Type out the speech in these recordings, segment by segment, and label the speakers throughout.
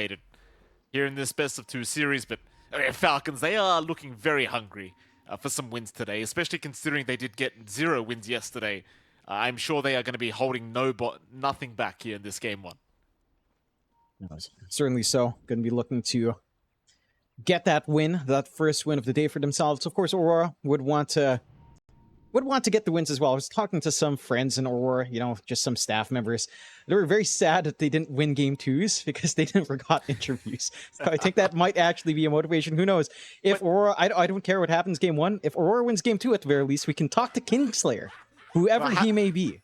Speaker 1: underestimated here in this best of 2 series, but Falcons, they are looking very hungry for some wins today, especially considering they did get 0 wins yesterday. I'm sure they are going to be holding nothing back here in this game 1.
Speaker 2: Certainly so. Going to be looking to get that win, that first win of the day for themselves. Of course, Aurora would want to get the wins as well. I was talking to some friends in Aurora, just some staff members. They were very sad that they didn't win game 2s because they never got interviews. So I think that might actually be a motivation. Who knows? If Aurora, I don't care what happens game 1. If Aurora wins game 2 at the very least, we can talk to Kingslayer, whoever he may be.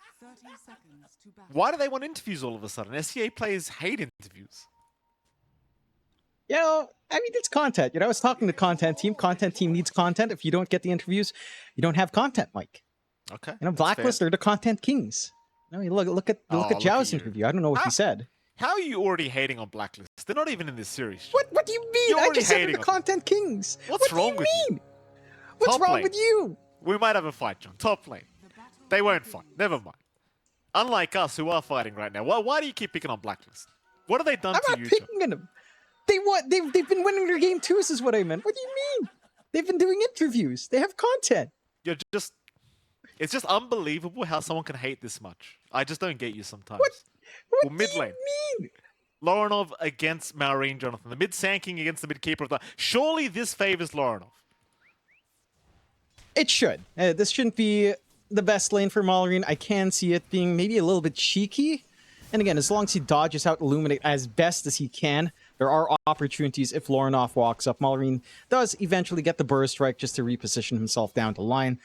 Speaker 1: Why do they want interviews all of a sudden? SCA players hate interviews.
Speaker 2: It's content. I was talking to content team. Content team needs content. If you don't get the interviews, you don't have content, Mike.
Speaker 1: Okay.
Speaker 2: Blacklist are the content kings. Look at Zhao's interview. I don't know what he said.
Speaker 1: How are you already hating on Blacklist? They're not even in this series.
Speaker 2: What do you mean? I just said they're the content kings.
Speaker 1: What's wrong with you?
Speaker 2: What's wrong with you?
Speaker 1: We might have a fight, John. Top lane. They won't fight. Never mind. Unlike us, who are fighting right now. Why do you keep picking on Blacklist? What have they done to you, John?
Speaker 2: I'm not picking on them. They've been winning their game 2s is what I meant. What do you mean? They've been doing interviews. They have content.
Speaker 1: It's just unbelievable how someone can hate this much. I just don't get you sometimes.
Speaker 2: What
Speaker 1: mid
Speaker 2: do
Speaker 1: lane.
Speaker 2: You mean?
Speaker 1: Loranov against Maureen, Jonathan. The mid sanking against the mid keeper of the. Surely this favors Loranov.
Speaker 2: It should. This shouldn't be the best lane for Maureen. I can see it being maybe a little bit cheeky. And again, as long as he dodges out Illuminate as best as he can, there are opportunities if Loranov walks up. Maureen does eventually get the burst strike just to reposition himself down the line.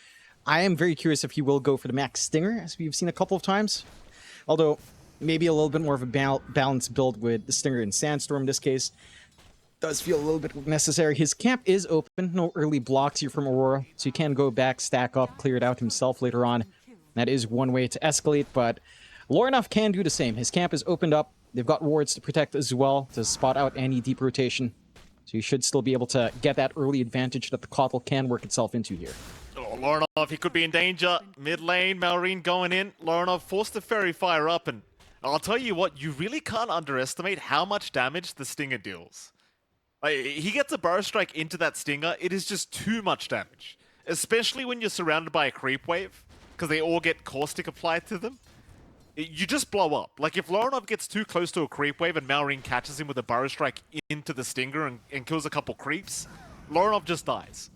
Speaker 2: I am very curious if he will go for the max stinger, as we've seen a couple of times. Although, maybe a little bit more of a balanced build with the stinger and Sandstorm in this case. Does feel a little bit necessary. His camp is open. No early blocks here from Aurora, so he can go back, stack up, clear it out himself later on. That is one way to escalate, but Loranov can do the same. His camp is opened up. They've got wards to protect as well to spot out any deep rotation. So you should still be able to get that early advantage that the Kotl can work itself into here.
Speaker 1: Oh, Loranov, he could be in danger. Mid lane, Maureen going in. Loranov forced the Fairy Fire up, and I'll tell you what, you really can't underestimate how much damage the Stinger deals. He gets a Burrow Strike into that Stinger, it is just too much damage. Especially when you're surrounded by a creep wave, because they all get Caustic applied to them. You just blow up. Like, if Loranov gets too close to a creep wave and Maureen catches him with a Burrow Strike into the Stinger and kills a couple creeps, Loranov just dies.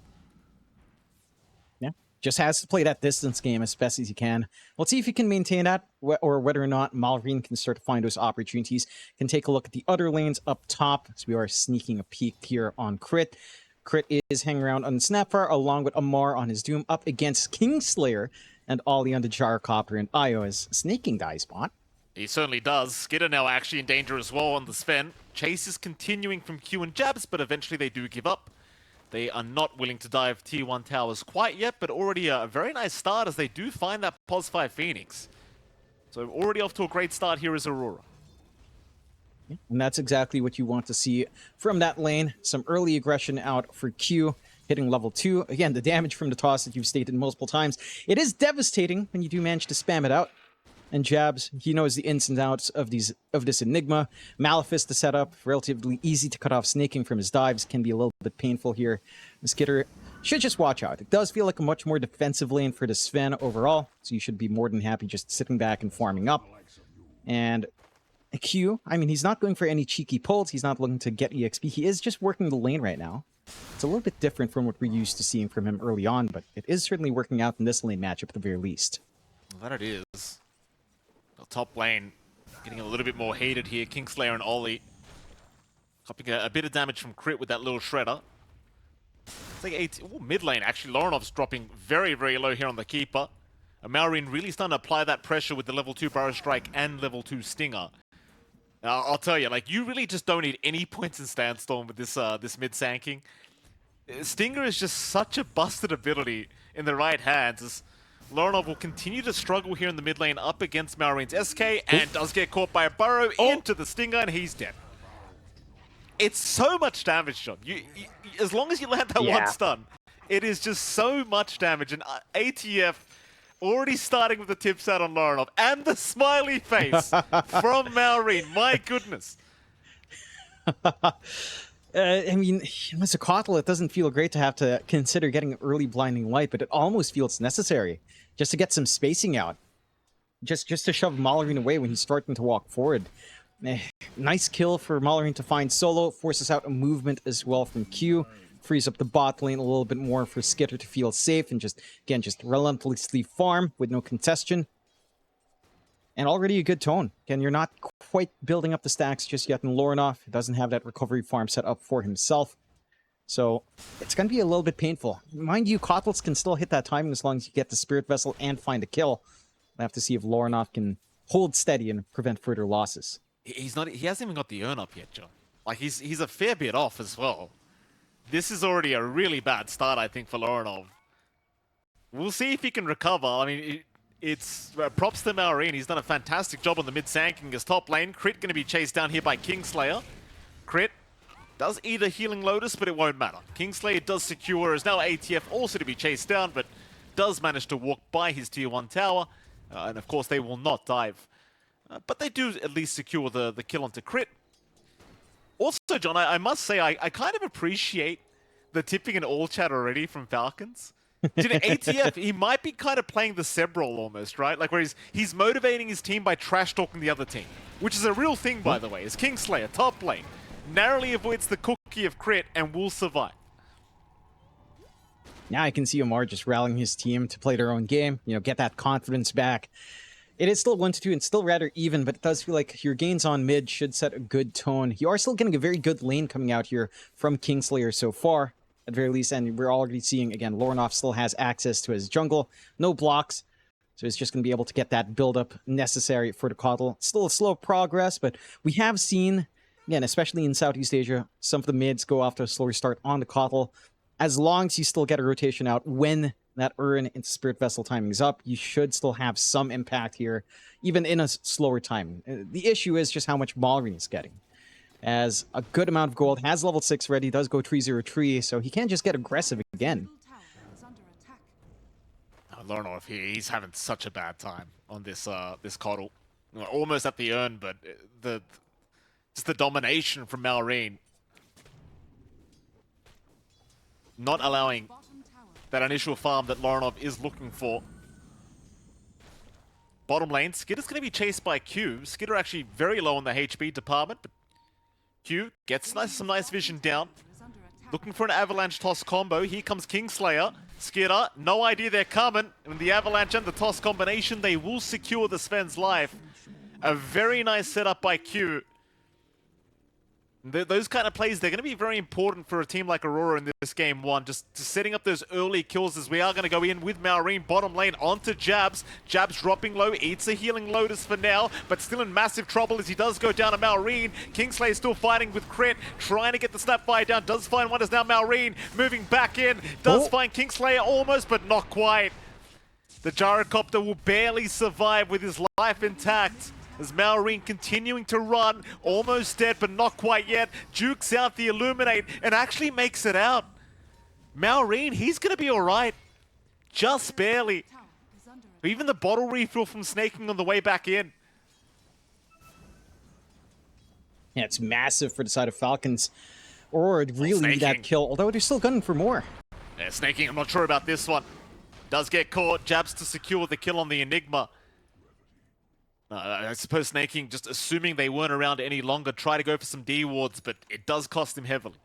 Speaker 2: Yeah, just has to play that distance game as best as he can. Let's see if he can maintain that, or whether or not Maureen can start to find those opportunities. Can take a look at the other lanes up top, as we are sneaking a peek here on Crit. Crit is hanging around on Snapfire, along with Amar on his Doom, up against Kingslayer, and Ollie on the Gyrocopter, and Io is snaking die spot.
Speaker 1: He certainly does. Skidder now actually in danger as well on the Sven. Chase is continuing from Q and jabs, but eventually they do give up. They are not willing to dive T1 towers quite yet, but already a very nice start as they do find that Pos 5 Phoenix. So already off to a great start here is Aurora.
Speaker 2: And that's exactly what you want to see from that lane. Some early aggression out for Q, hitting level 2. Again, the damage from the toss that you've stated multiple times. It is devastating when you do manage to spam it out. And jabs, he knows the ins and outs of this Enigma. Malefice to set up, relatively easy to cut off snaking from his dives. Can be a little bit painful here. Skidder should just watch out. It does feel like a much more defensive lane for the Sven overall, so you should be more than happy just sitting back and farming up. And Q, he's not going for any cheeky pulls. He's not looking to get EXP. He is just working the lane right now. It's a little bit different from what we're used to seeing from him early on, but it is certainly working out in this lane matchup at the very least.
Speaker 1: Well, that it is. The top lane getting a little bit more heated here. Kingslayer and Ollie copping a bit of damage from Crit with that little shredder. It's like 8. Ooh, mid lane, actually. Loranov's dropping very, very low here on the Keeper. Maureen really starting to apply that pressure with the level 2 Burrow Strike and level 2 Stinger. I'll tell you, like, you really just don't need any points in Sandstorm with this this mid sanking. Stinger is just such a busted ability in the right hands. As Loranov will continue to struggle here in the mid lane up against Maureen's SK and does get caught by a Burrow into the Stinger and he's dead. It's so much damage, John. You as long as you land that one stun, it is just so much damage. And ATF already starting with the tips out on Loranov and the smiley face from Maureen. My goodness.
Speaker 2: I mean, as a Kotl, it doesn't feel great to have to consider getting early blinding light, but it almost feels necessary just to get some spacing out. Just to shove Mallorin away when he's starting to walk forward. Nice kill for Mallorin to find solo, forces out a movement as well from Q, frees up the bot lane a little bit more for Skitter to feel safe and just relentlessly farm with no contestion. And already a good tone. Again, you're not quite building up the stacks just yet in Lorinov. He doesn't have that recovery farm set up for himself. So it's going to be a little bit painful. Mind you, Kotls can still hit that timing as long as you get the Spirit Vessel and find a kill. We'll have to see if Lorinov can hold steady and prevent further losses.
Speaker 1: He hasn't even got the earn up yet, John. Like, he's a fair bit off as well. This is already a really bad start, I think, for Lorinov. We'll see if he can recover. I mean, it's props to Mallorin. He's done a fantastic job on the mid-sanking his top lane. Crit going to be chased down here by Kingslayer. Crit does eat a Healing Lotus, but it won't matter. Kingslayer does secure, is now ATF also to be chased down, but does manage to walk by his tier 1 tower. And of course, they will not dive. But they do at least secure the kill onto Crit. Also, John, I must say, I kind of appreciate the tipping in all chat already from Falcons. Did ATF, he might be kind of playing the Seb role almost, right? Like where he's motivating his team by trash-talking the other team. Which is a real thing, by the way, is Kingslayer, top lane. Narrowly avoids the cookie of Crit and will survive.
Speaker 2: Now I can see Omar just rallying his team to play their own game, get that confidence back. It is still 1-2 and still rather even, but it does feel like your gains on mid should set a good tone. You are still getting a very good lane coming out here from Kingslayer so far, at the very least, and we're already seeing, again, Lorinov still has access to his jungle, no blocks, so he's just going to be able to get that build-up necessary for the Kotl. Still a slow progress, but we have seen, again, especially in Southeast Asia, some of the mids go off to a slower start on the Kotl. As long as you still get a rotation out when that Urn into Spirit Vessel timing is up, you should still have some impact here, even in a slower time. The issue is just how much Mallorin is getting. As a good amount of gold, has level 6 ready, does go 3-0-3, so he can't just get aggressive again.
Speaker 1: Lorinov here, he's having such a bad time on this this Kotl. Almost at the Urn, but just the domination from Mallorin. Not allowing that initial farm that Lorinov is looking for. Bottom lane, Skitter's going to be chased by Q. Skitter actually very low in the HP department, but Q gets some nice vision down. Looking for an avalanche toss combo. Here comes Kingslayer. Skitter, no idea they're coming. And the avalanche and the toss combination, they will secure the Sven's life. A very nice setup by Q. Those kind of plays, they're going to be very important for a team like Aurora in this game one. Just setting up those early kills as we are going to go in with Mallorin bottom lane onto Jabs. Jabs dropping low, eats a Healing Lotus for now, but still in massive trouble as he does go down to Mallorin. Kingslayer still fighting with Crit, trying to get the Snapfire down. Does find one as now Mallorin moving back in. Does find Kingslayer almost, but not quite. The Gyrocopter will barely survive with his life intact. As Mallorin continuing to run, almost dead, but not quite yet. Dukes out the Illuminate and actually makes it out. Mallorin, he's going to be all right. Just barely. Even the bottle refill from snaking on the way back in.
Speaker 2: Yeah, it's massive for the side of Falcons. Or really need that kill, although they're still gunning for more.
Speaker 1: Yeah, snaking, I'm not sure about this one. Does get caught. Jabs to secure the kill on the Enigma. I suppose Snaking, just assuming they weren't around any longer, try to go for some D wards, but it does cost him heavily.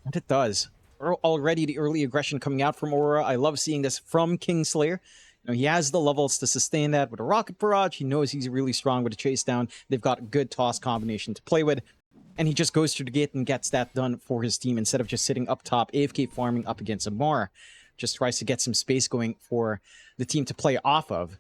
Speaker 2: And it does. Already the early aggression coming out from Aurora. I love seeing this from Kingslayer. He has the levels to sustain that with a Rocket Barrage. He knows he's really strong with a chase down. They've got a good toss combination to play with. And he just goes through the gate and gets that done for his team instead of just sitting up top, AFK farming up against Amar. Just tries to get some space going for the team to play off of.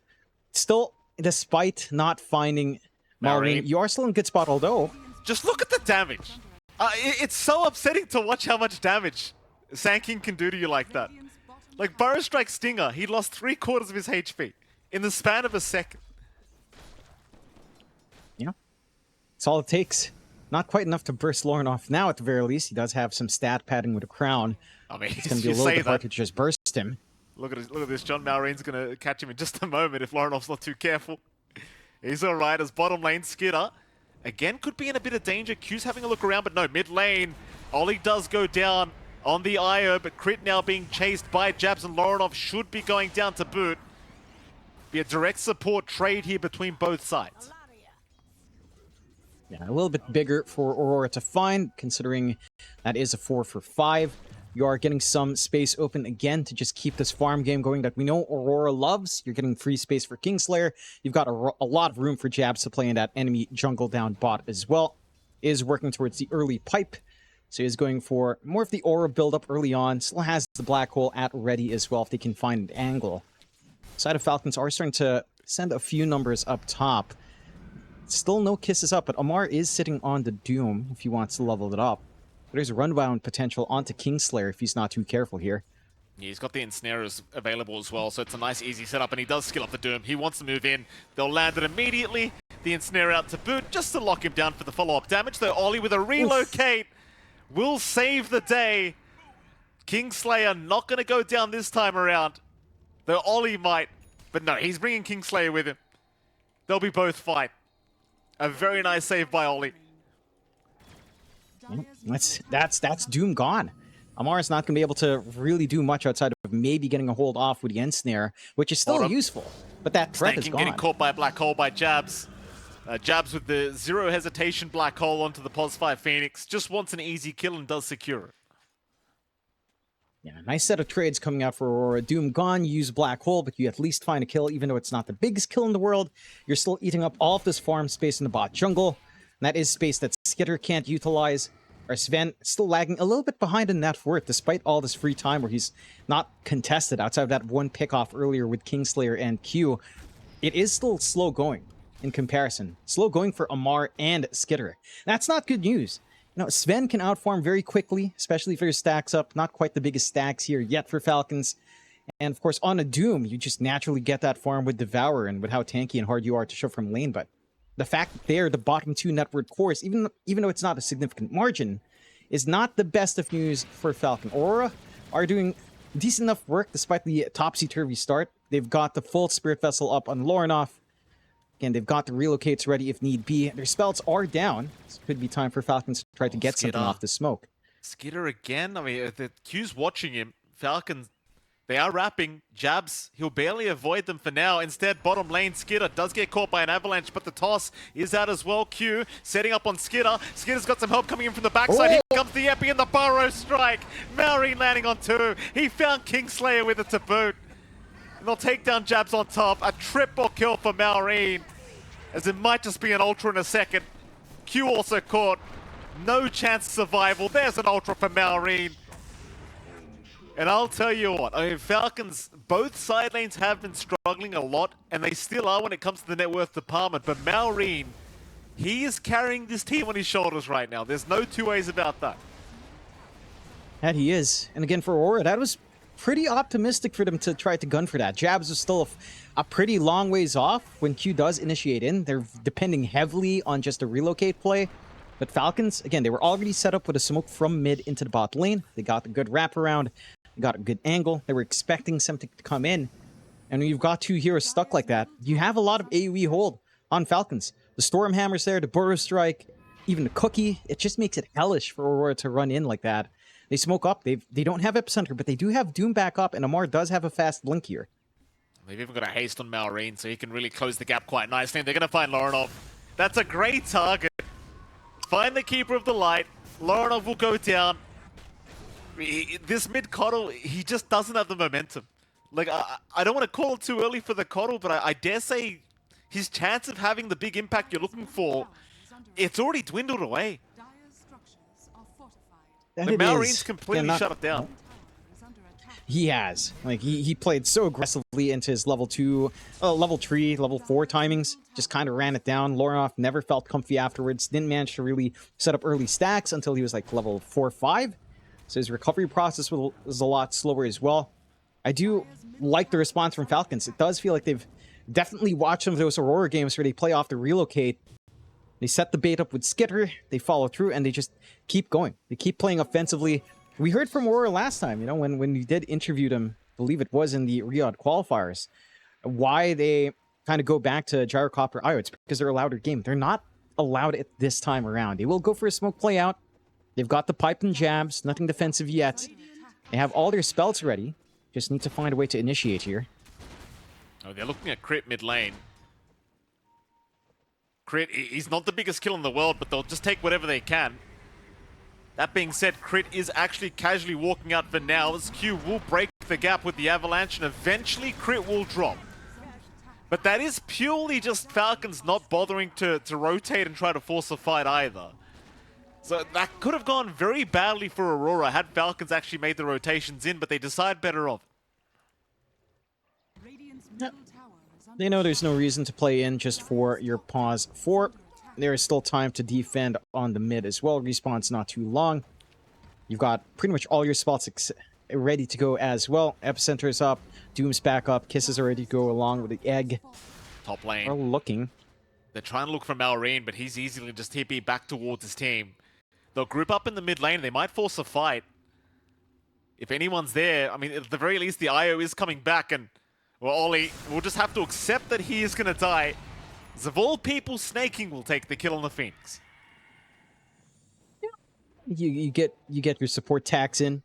Speaker 2: Still, despite not finding Mallorin, you are still in good spot, although...
Speaker 1: Just look at the damage. It's so upsetting to watch how much damage Sanking can do to you like that. Like, Burrow Strike Stinger, he lost 3/4 of his HP in the span of a second.
Speaker 2: Yeah. That's all it takes. Not quite enough to burst Lorinov now, at the very least. He does have some stat padding with a crown.
Speaker 1: I mean,
Speaker 2: it's going to be a little bit hard to just burst him.
Speaker 1: Look at this. John Mallorin's going to catch him in just a moment if Lorinov's not too careful. He's all right as bottom lane Skitter. Again, could be in a bit of danger. Q's having a look around, but no, mid lane. Ollie does go down on the IO, but Crit now being chased by Jabs, and Lorinov should be going down to boot. Be a direct support trade here between both sides.
Speaker 2: Yeah, a little bit bigger for Aurora to find, considering that is a 4 for 5. You are getting some space open again to just keep this farm game going that we know Aurora loves. You're getting free space for Kingslayer. You've got a lot of room for Jabs to play in that enemy jungle down bot as well. Is working towards the early pipe. So he's going for more of the aura build-up early on. Still has the black hole at ready as well if they can find an angle. Side of Falcons are starting to send a few numbers up top. Still no kisses up, but Amar is sitting on the Doom if he wants to level it up. There's a runbound potential onto Kingslayer if he's not too careful here.
Speaker 1: Yeah, he's got the ensnarers available as well, so it's a nice easy setup, and he does skill up the Doom. He wants to move in. They'll land it immediately. The ensnare out to boot, just to lock him down for the follow-up damage, though Ollie with a relocate will save the day. Kingslayer not going to go down this time around, though Ollie might. But no, he's bringing Kingslayer with him. They'll be both fine. A very nice save by Ollie.
Speaker 2: That's Doom gone. Amar's not going to be able to really do much outside of maybe getting a hold off with the ensnare, which is still useful. But that threat is gone.
Speaker 1: Getting caught by a black hole by Jabs. Jabs with the zero hesitation black hole onto the Pos 5 Phoenix. Just wants an easy kill and does secure it.
Speaker 2: Yeah, nice set of trades coming out for Aurora. Doom gone, you use black hole, but you at least find a kill, even though it's not the biggest kill in the world. You're still eating up all of this farm space in the bot jungle. And that is space that Skitter can't utilize. Or Sven still lagging a little bit behind in net worth, despite all this free time where he's not contested outside of that one pickoff earlier with Kingslayer and Q. It is still slow going in comparison. Slow going for Amar and Skitter. That's not good news. You know, Sven can outfarm very quickly, especially if there's stacks up. Not quite the biggest stacks here yet for Falcons. And of course, on a Doom, you just naturally get that farm with Devour and with how tanky and hard you are to shove from lane. But the fact that they're the bottom 2 network cores, even though it's not a significant margin, is not the best of news for Falcon. Aurora are doing decent enough work despite the topsy-turvy start. They've got the full Spirit Vessel up on Lorinov. Again, they've got the relocates ready if need be. Their spells are down. This could be time for Falcons to try to get something off the smoke.
Speaker 1: Skitter again. I mean, the Q's watching him. Falcons, they are wrapping. Jabs, he'll barely avoid them for now. Instead, bottom lane, Skitter does get caught by an avalanche, but the toss is out as well. Q setting up on Skitter. Skitter's got some help coming in from the backside. Here comes the Epi and the Burrow strike. Maureen landing on 2. He found Kingslayer with it to boot. And they'll take down Jabs on top. A triple kill for Maureen, as it might just be an ultra in a second. Q also caught. No chance of survival. There's an ultra for Maureen. And I'll tell you what, I mean, Falcons, both side lanes have been struggling a lot, and they still are when it comes to the net worth department. But Maureen, he is carrying this team on his shoulders right now. There's no two ways about that.
Speaker 2: That he is. And again, for Aurora, that was pretty optimistic for them to try to gun for that. Jabs is still a pretty long ways off when Q does initiate in. They're depending heavily on just a relocate play. But Falcons, again, they were already set up with a smoke from mid into the bot lane. They got a good wraparound. They got a good angle. They were expecting something to come in. And when you've got 2 heroes stuck like that, you have a lot of AoE hold on Falcons. The Stormhammer's there, the Burrow Strike, even the Cookie. It just makes it hellish for Aurora to run in like that. They smoke up. They don't have Epicenter, but they do have Doom back up, and Amar does have a fast blink here.
Speaker 1: They've even got a haste on Maureen, so he can really close the gap quite nicely. And they're going to find Lorinov. That's a great target. Find the Keeper of the Light. Lorinov will go down. This mid-coddle, he just doesn't have the momentum. Like, I don't want to call it too early for the coddle, but I dare say his chance of having the big impact you're looking for, it's already dwindled away. Like, Maureen's completely shut it down.
Speaker 2: He has. Like, he played so aggressively into his level 2, level 3, level 4 timings. Just kind of ran it down. Lorinov never felt comfy afterwards. Didn't manage to really set up early stacks until he was like level 4 or 5. So his recovery process was a lot slower as well. I do like the response from Falcons. It does feel like they've definitely watched some of those Aurora games where they play off the relocate. They set the bait up with Skitter, they follow through, and they just keep going. They keep playing offensively. We heard from Aurora last time, you know, when we did interview them, I believe it was in the Riyadh qualifiers, why they kind of go back to Gyrocopter IO. It's because they're a louder game. They're not allowed it this time around. They will go for a smoke play out. They've got the pipe and jabs, nothing defensive yet. They have all their spells ready. Just need to find a way to initiate here.
Speaker 1: Oh, they're looking at Crit mid lane. Crit, he's not the biggest kill in the world, but they'll just take whatever they can. That being said, Crit is actually casually walking out for now, as Q will break the gap with the Avalanche, and eventually Crit will drop. But that is purely just Falcons not bothering to rotate and try to force a fight either. So that could have gone very badly for Aurora had Falcons actually made the rotations in, but they decide better off.
Speaker 2: Yep. They know there's no reason to play in just for your pause 4. There is still time to defend on the mid as well. Respawn's not too long. You've got pretty much all your spots ready to go as well. Epicenter is up. Doom's back up. Kiss is ready to go along with the egg.
Speaker 1: Top lane.
Speaker 2: Are looking.
Speaker 1: They're trying to look for Malrine, but he's easily just TP back towards his team. They'll group up in the mid lane. They might force a fight. If anyone's there, I mean, at the very least, the IO is coming back, and well, Ollie will just have to accept that he is going to die. As of all people, Snaking will take the kill on the Phoenix.
Speaker 2: You get your support tax in.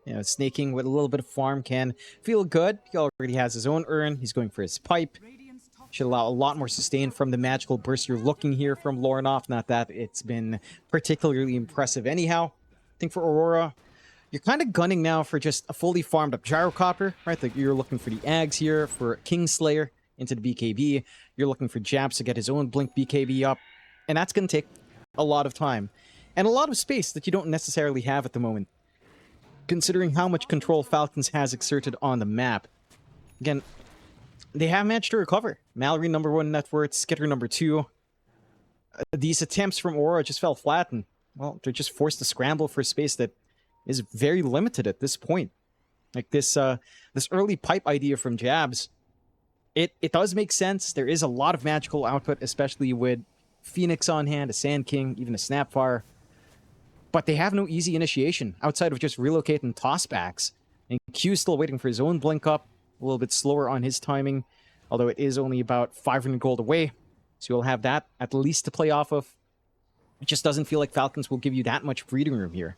Speaker 2: You know, Snaking with a little bit of farm can feel good. He already has his own urn. He's going for his pipe. Should allow a lot more sustain from the magical burst you're looking here from Lornoff. Not that it's been particularly impressive anyhow. I think for Aurora, you're kind of gunning now for just a fully farmed up Gyrocopter, right? Like you're looking for the Ags here, for Kingslayer into the BKB. You're looking for Jabs to get his own Blink BKB up. And that's going to take a lot of time. And a lot of space that you don't necessarily have at the moment, considering how much control Falcons has exerted on the map. Again, they have managed to recover. Mallory number 1 net worth, Skitter number 2. These attempts from Aurora just fell flat, and, well, they're just forced to scramble for space that is very limited at this point. Like this early pipe idea from Jabs, it does make sense. There is a lot of magical output, especially with Phoenix on hand, a Sand King, even a Snapfire. But they have no easy initiation outside of just relocating tossbacks. And Q's still waiting for his own blink up, a little bit slower on his timing, although it is only about 500 gold away. So you'll have that at least to play off of. It just doesn't feel like Falcons will give you that much breathing room here.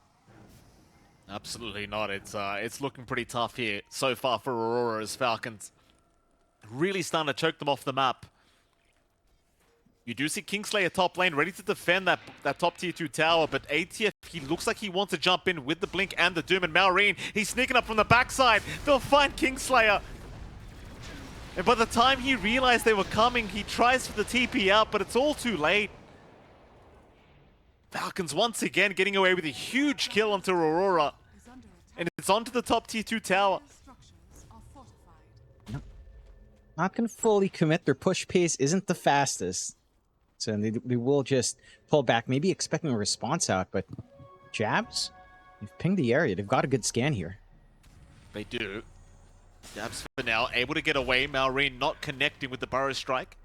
Speaker 1: Absolutely not. It's looking pretty tough here so far for Aurora as Falcons really starting to choke them off the map. You do see Kingslayer top lane ready to defend that top tier 2 tower, but ATF, he looks like he wants to jump in with the Blink and the Doom, and Malrine, he's sneaking up from the backside. They'll find Kingslayer. And by the time he realized they were coming, he tries for the TP out, but it's all too late. Falcons once again getting away with a huge kill onto Aurora. And it's onto the top tier 2 tower.
Speaker 2: Not going to fully commit. Their push pace isn't the fastest. So they will just pull back, maybe expecting a response out, but Jabs, they've pinged the area. They've got a good scan here.
Speaker 1: They do. Jabs for now, able to get away. Malrine not connecting with the Burrow Strike.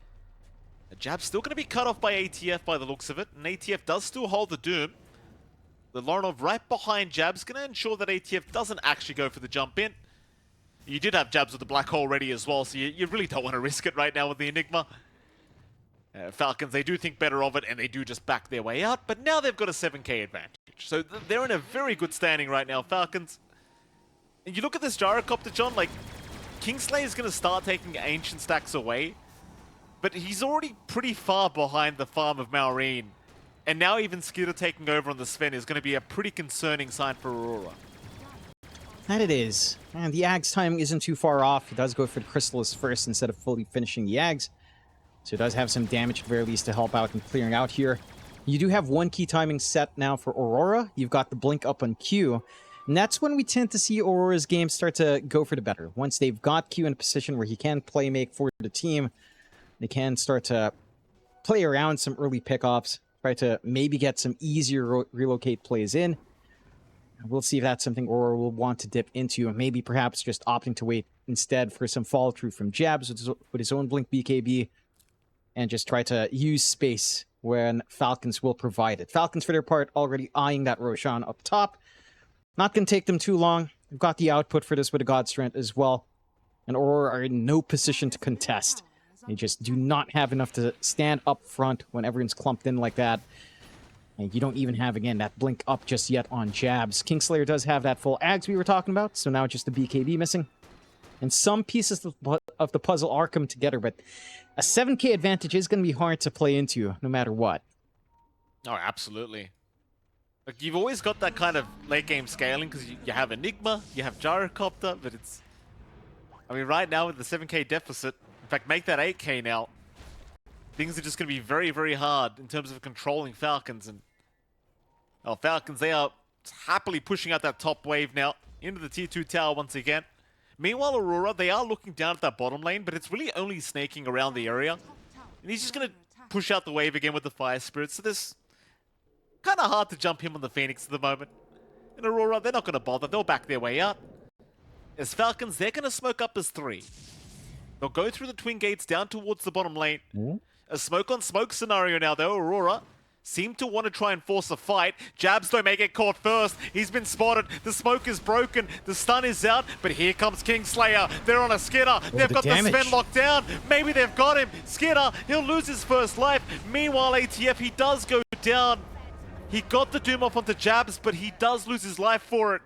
Speaker 1: Jab's still going to be cut off by ATF by the looks of it, and ATF does still hold the Doom. The Lorinov right behind Jab's going to ensure that ATF doesn't actually go for the jump in. You did have Jabs with the Black Hole ready as well, so you really don't want to risk it right now with the Enigma. Falcons, they do think better of it, and they do just back their way out, but now they've got a 7k advantage. So they're in a very good standing right now, Falcons. And you look at this Gyrocopter, John, like, Kingslayer is going to start taking Ancient stacks away, but he's already pretty far behind the farm of Malrine. And now even Skitter taking over on the Sven is going to be a pretty concerning sign for Aurora.
Speaker 2: That it is. And the Ags timing isn't too far off. He does go for the Chrysalis first instead of fully finishing the Ags. So it does have some damage at the very least to help out in clearing out here. You do have one key timing set now for Aurora. You've got the blink up on Q. And that's when we tend to see Aurora's game start to go for the better. Once they've got Q in a position where he can play make for the team, they can start to play around some early pickoffs, try to maybe get some easier relocate plays in. We'll see if that's something Aurora will want to dip into, and maybe perhaps just opting to wait instead for some follow-through from Jabs with his own Blink BKB, and just try to use space when Falcons will provide it. Falcons, for their part, already eyeing that Roshan up top. Not going to take them too long. They've got the output for this with a God Strength as well. And Aurora are in no position to contest. They just do not have enough to stand up front when everyone's clumped in like that. And you don't even have, again, that blink up just yet on jabs. Kingslayer does have that full Ags we were talking about, so now just the BKB missing. And some pieces of the puzzle are coming together, but a 7k advantage is going to be hard to play into, no matter what.
Speaker 1: Oh, absolutely. Like, you've always got that kind of late game scaling, because you have Enigma, you have Gyrocopter, but it's... I mean, right now with the 7k deficit, in fact, make that 8k now, things are just going to be very, very hard in terms of controlling Falcons. And Falcons, they are happily pushing out that top wave now into the tier 2 tower once again. Meanwhile, Aurora, they are looking down at that bottom lane, but it's really only snaking around the area. And he's just going to push out the wave again with the Fire Spirit. So this kind of hard to jump him on the Phoenix at the moment. And Aurora, they're not going to bother. They'll back their way out. As Falcons, they're going to smoke up as 3. They'll go through the twin gates down towards the bottom lane. A smoke on smoke scenario now, though. Aurora seem to want to try and force a fight. Jabs though may get caught first. He's been spotted. The smoke is broken. The stun is out. But here comes Kingslayer. They're on a Skitter. They've got the Sven locked down. Maybe they've got him. Skitter, he'll lose his first life. Meanwhile, ATF, he does go down. He got the Doom off onto Jabs, but he does lose his life for it.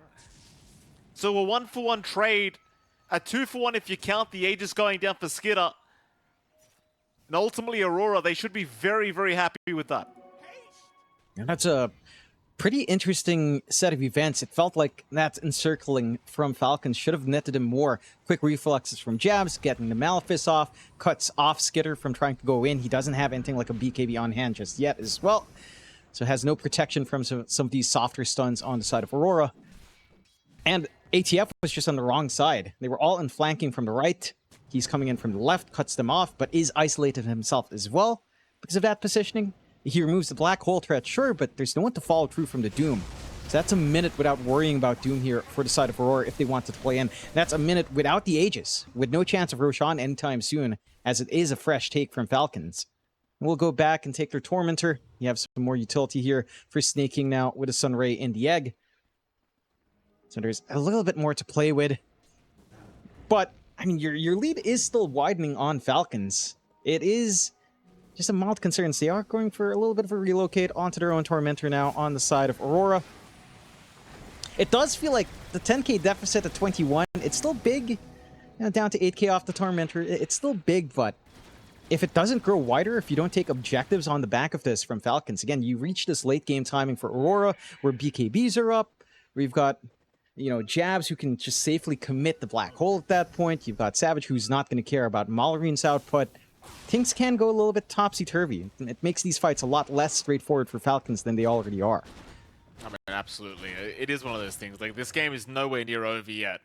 Speaker 1: So a 1-for-1 trade. A 2-for-1 if you count the Aegis going down for Skitter. And ultimately, Aurora, they should be very, very happy with that.
Speaker 2: And that's a pretty interesting set of events. It felt like that encircling from Falcons should have netted him more. Quick reflexes from Jabs, getting the Malefice off, cuts off Skitter from trying to go in. He doesn't have anything like a BKB on hand just yet as well. So has no protection from some of these softer stuns on the side of Aurora. And ATF was just on the wrong side. They were all in flanking from the right. He's coming in from the left, cuts them off, but is isolated himself as well because of that positioning. He removes the black hole threat, sure, but there's no one to follow through from the Doom. So that's a minute without worrying about Doom here for the side of Aurora if they wanted to play in. That's a minute without the Aegis, with no chance of Roshan anytime soon, as it is a fresh take from Falcons. And we'll go back and take their Tormentor. You have some more utility here for snaking now with a Sunray in the egg. So there's a little bit more to play with. But, I mean, your lead is still widening on Falcons. It is just a mild concern. They are going for a little bit of a relocate onto their own Tormentor now on the side of Aurora. It does feel like the 10k deficit at 21, it's still big. You know, down to 8k off the Tormentor, it's still big, but if it doesn't grow wider, if you don't take objectives on the back of this from Falcons, again, you reach this late game timing for Aurora, where BKBs are up, where you've got, you know, Jabs who can just safely commit the black hole at that point. You've got Savage who's not going to care about Malorine's output. Things can go a little bit topsy-turvy. It makes these fights a lot less straightforward for Falcons than they already are.
Speaker 1: I mean, absolutely. It is one of those things. Like, this game is nowhere near over yet.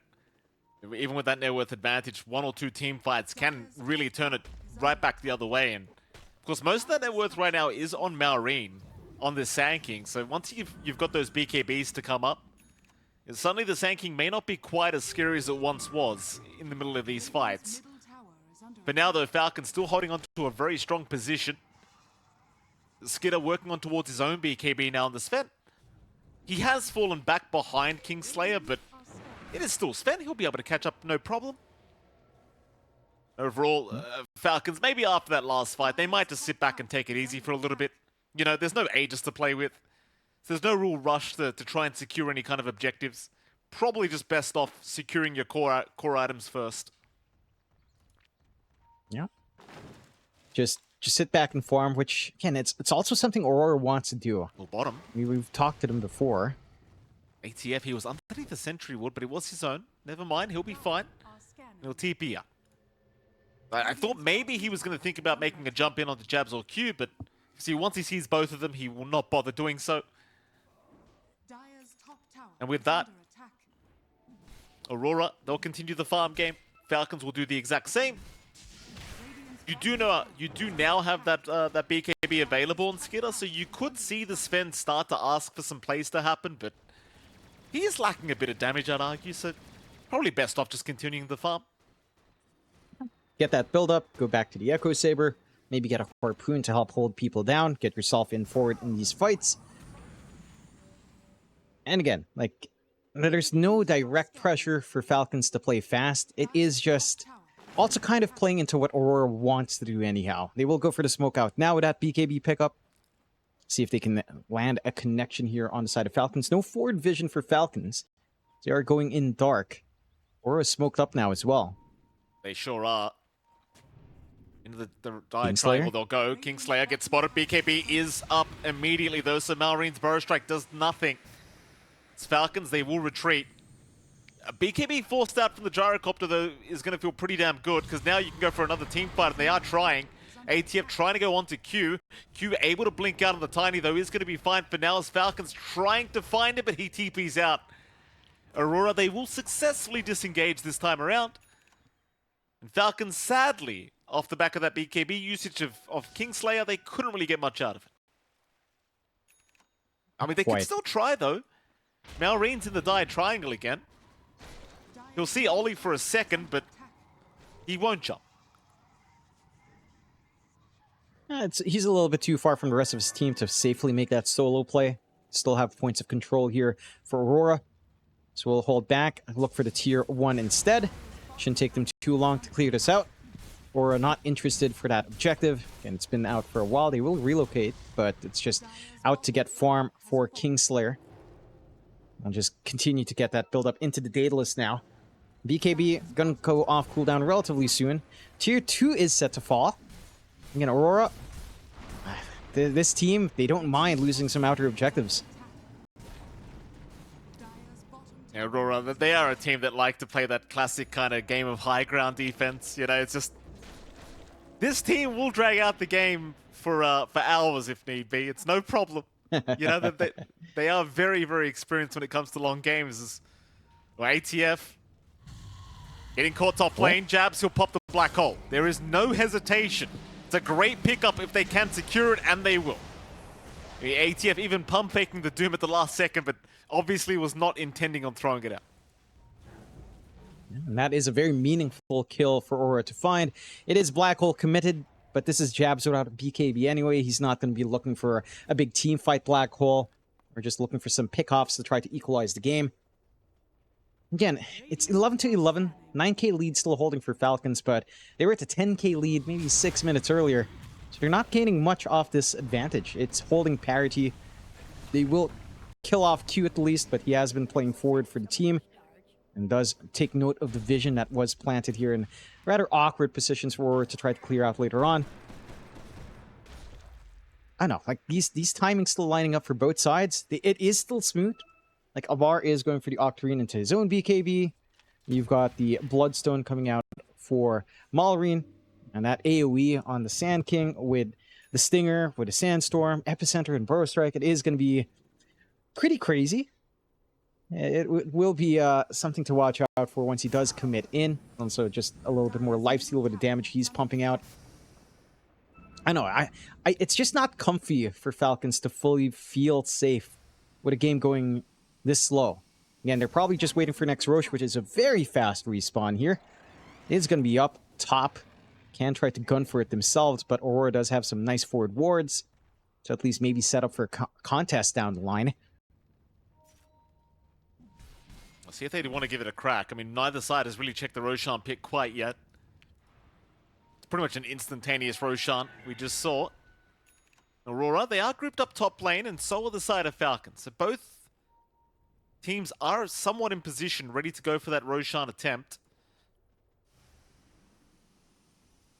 Speaker 1: Even with that net worth advantage, 1 or 2 team fights can really turn it right back the other way. And, of course, most of that net worth right now is on Malrine, on this Sand King. So once you've got those BKBs to come up, suddenly the Sand King may not be quite as scary as it once was in the middle of these fights. But now, though, Falcon's still holding on to a very strong position. Skitter working on towards his own BKB now on the Sven. He has fallen back behind Kingslayer, but it is still Sven. He'll be able to catch up, no problem. Overall, Falcons, maybe after that last fight, they might just sit back and take it easy for a little bit. You know, there's no Aegis to play with. So there's no real rush to try and secure any kind of objectives. Probably just best off securing your core items first.
Speaker 2: Yeah. Just sit back and farm, which, again, it's also something Aurora wants to do.
Speaker 1: Well, bottom.
Speaker 2: We've talked to them before.
Speaker 1: ATF, he was underneath the Sentry Ward, but it was his own. Never mind, he'll be fine. He'll TP up. I thought maybe he was going to think about making a jump in onto Jabs or Q, but see, once he sees both of them, he will not bother doing so. And with that, Aurora, they'll continue the farm game. Falcons will do the exact same. You do now have that that BKB available on Skitter, so you could see the Sven start to ask for some plays to happen, but he is lacking a bit of damage, I'd argue, so probably best off just continuing the farm.
Speaker 2: Get that build up, go back to the Echo Saber, maybe get a Harpoon to help hold people down, get yourself in forward in these fights. And again, like, there's no direct pressure for Falcons to play fast. It is just Also kind of playing into what Aurora wants to do anyhow. They will go for the smoke out. Now with that BKB pickup, see if they can land a connection here on the side of Falcons. No forward vision for Falcons. They are going in dark. Aurora is smoked up now as well.
Speaker 1: They sure are. Into the dire
Speaker 2: Kingslayer?
Speaker 1: triangle they'll go. Kingslayer gets spotted. BKB is up immediately though, so Malrine's Burrow Strike does nothing. It's Falcons, they will retreat. BKB forced out from the gyrocopter though is going to feel pretty damn good, because now you can go for another team fight, and they are trying. ATF trying to go onto Q. Q able to blink out on the Tiny though, is going to be fine for now as Falcons trying to find it, but he TPs out. Aurora, they will successfully disengage this time around. And Falcons, sadly, off the back of that BKB usage of Kingslayer, they couldn't really get much out of it. I mean, they can still try though. Malrine's in the dire triangle again. He'll see Ollie for a second, but he won't jump.
Speaker 2: He's a little bit too far from the rest of his team to safely make that solo play. Still have points of control here for Aurora. So we'll hold back, look for the tier 1 instead. Shouldn't take them too long to clear this out. Aurora not interested for that objective. Again, it's been out for a while. They will relocate, but it's just out to get farm for Kingslayer. I'll just continue to get that build up into the data list now. BKB gonna go off cooldown relatively soon. Tier 2 is set to fall. Again, Aurora, this team, they don't mind losing some outer objectives.
Speaker 1: Yeah, Aurora, they are a team that like to play that classic kind of game of high ground defense. You know, it's just... This team will drag out the game for hours if need be. It's no problem. You know, they are very, very experienced when it comes to long games. Well, ATF... Getting caught top lane, Jabs, he'll pop the black hole. There is no hesitation. It's a great pickup if they can secure it, and they will. The ATF even pump faking the Doom at the last second, but obviously was not intending on throwing it out.
Speaker 2: And that is a very meaningful kill for Aurora to find. It is black hole committed, but this is Jabs without a BKB anyway. He's not going to be looking for a big team fight black hole, or just looking for some pickoffs to try to equalize the game. Again, it's 11 to 11. 9k lead still holding for Falcons, but they were at a 10k lead maybe 6 minutes earlier. So they're not gaining much off this advantage. It's holding parity. They will kill off Q at the least, but he has been playing forward for the team and does take note of the vision that was planted here in rather awkward positions for Aurora to try to clear out later on. I know, like these timings still lining up for both sides. It is still smooth. Like, Avar is going for the Octarine into his own BKB. You've got the Bloodstone coming out for Malrine. And that AoE on the Sand King with the Stinger, with a Sandstorm, Epicenter, and Burrow Strike. It is going to be pretty crazy. It will be something to watch out for once he does commit in. Also, just a little bit more lifesteal with the damage he's pumping out. I know, it's just not comfy for Falcons to fully feel safe with a game going this slow. Again, they're probably just waiting for next Roche, which is a very fast respawn here. It is going to be up top. Can try to gun for it themselves, but Aurora does have some nice forward wards. So at least maybe set up for a contest down the line.
Speaker 1: I'll see if they want to give it a crack. I mean, neither side has really checked the Roshan pick quite yet. It's pretty much an instantaneous Roshan we just saw. Aurora, they are grouped up top lane, and so are the side of Falcons. So both teams are somewhat in position, ready to go for that Roshan attempt.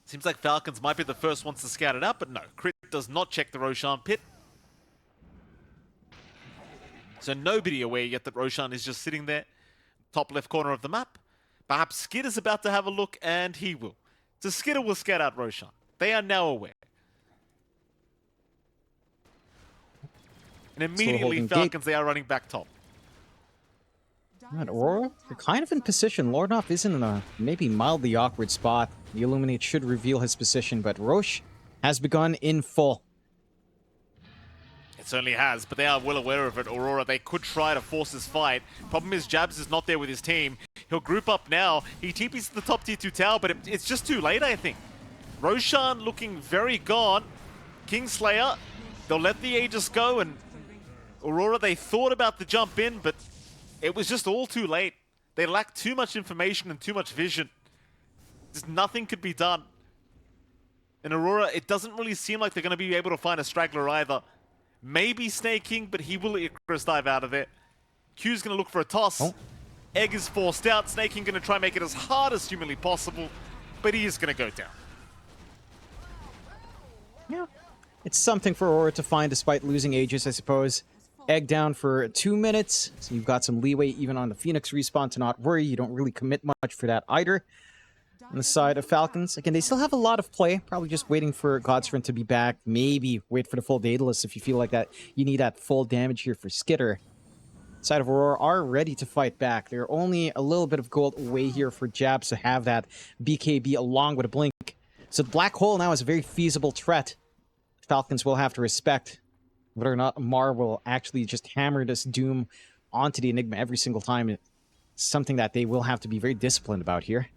Speaker 1: Seems like Falcons might be the first ones to scout it out, but no, Crit does not check the Roshan pit. So nobody aware yet that Roshan is just sitting there, top left corner of the map. Perhaps Skid is about to have a look, and he will. So Skidder will scout out Roshan. They are now aware. And immediately Falcons, they are running back top.
Speaker 2: Right, Aurora, they're kind of in position. Lordnoff is in a maybe mildly awkward spot. The Illuminate should reveal his position, but Roche has begun in full.
Speaker 1: It certainly has, but they are well aware of it. Aurora, they could try to force this fight. Problem is, Jabs is not there with his team. He'll group up now. He TPs to the top tier 2 tower, but it's just too late, I think. Roshan looking very gone. Kingslayer, they'll let the Aegis go, and Aurora, they thought about the jump in, but it was just all too late. They lacked too much information and too much vision Just nothing could be done. And Aurora, it doesn't really seem like they're going to be able to find a straggler either. Maybe Snaking, but he will Icarus dive out of it. Q's going to look for a toss.
Speaker 2: Oh.
Speaker 1: Egg is forced out. Snaking going to try and make it as hard as humanly possible, but he is going to go down.
Speaker 2: Yeah. It's something for Aurora to find despite losing Aegis, I suppose. Egg down for 2 minutes, so you've got some leeway even on the Phoenix respawn to not worry. You don't really commit much for that either. On the side of Falcons, again, they still have a lot of play. Probably just waiting for Godsfriend to be back. Maybe wait for the full Daedalus if you feel like that you need that full damage here for Skitter. Side of Aurora are ready to fight back. They're only a little bit of gold away here for Jabs to have that BKB along with a blink. So the Black Hole now is a very feasible threat. Falcons will have to respect whether or not Mar will actually just hammer this Doom onto the Enigma every single time. It's something that they will have to be very disciplined about here.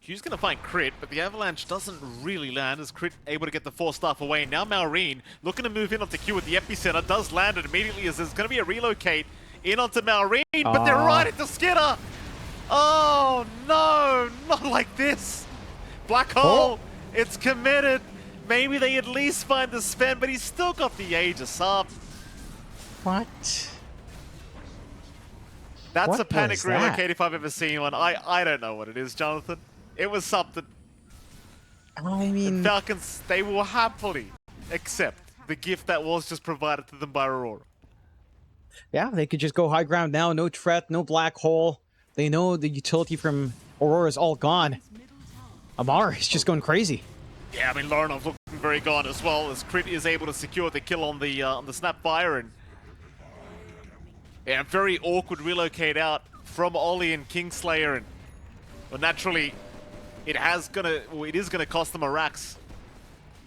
Speaker 1: Q's going to find Crit, but the Avalanche doesn't really land as Crit able to get the 4-staff away. Now Maureen looking to move in onto Q with the epicenter, does land it immediately as there's going to be a relocate in onto Maureen, but they're right into Skitter! Oh no, not like this! Black Hole, it's committed! Maybe they at least find the Sven, but he's still got the Aegis up.
Speaker 2: What?
Speaker 1: That's
Speaker 2: What
Speaker 1: a panic
Speaker 2: was that?
Speaker 1: relocate if I've ever seen one. I don't know what it is, Jonathan. It was something.
Speaker 2: I mean,
Speaker 1: Falcons, they will happily accept the gift that was just provided to them by Aurora.
Speaker 2: yeah, they could just go high ground now. No threat, no Black Hole. They know the utility from Aurora is all gone. Amar is just going crazy.
Speaker 1: Yeah, I mean, Lorenov looking very gone as well, as Crit is able to secure the kill on the Snapfire, and yeah, very awkward relocate out from Ollie and Kingslayer, and well, naturally, it is gonna cost them a Rax.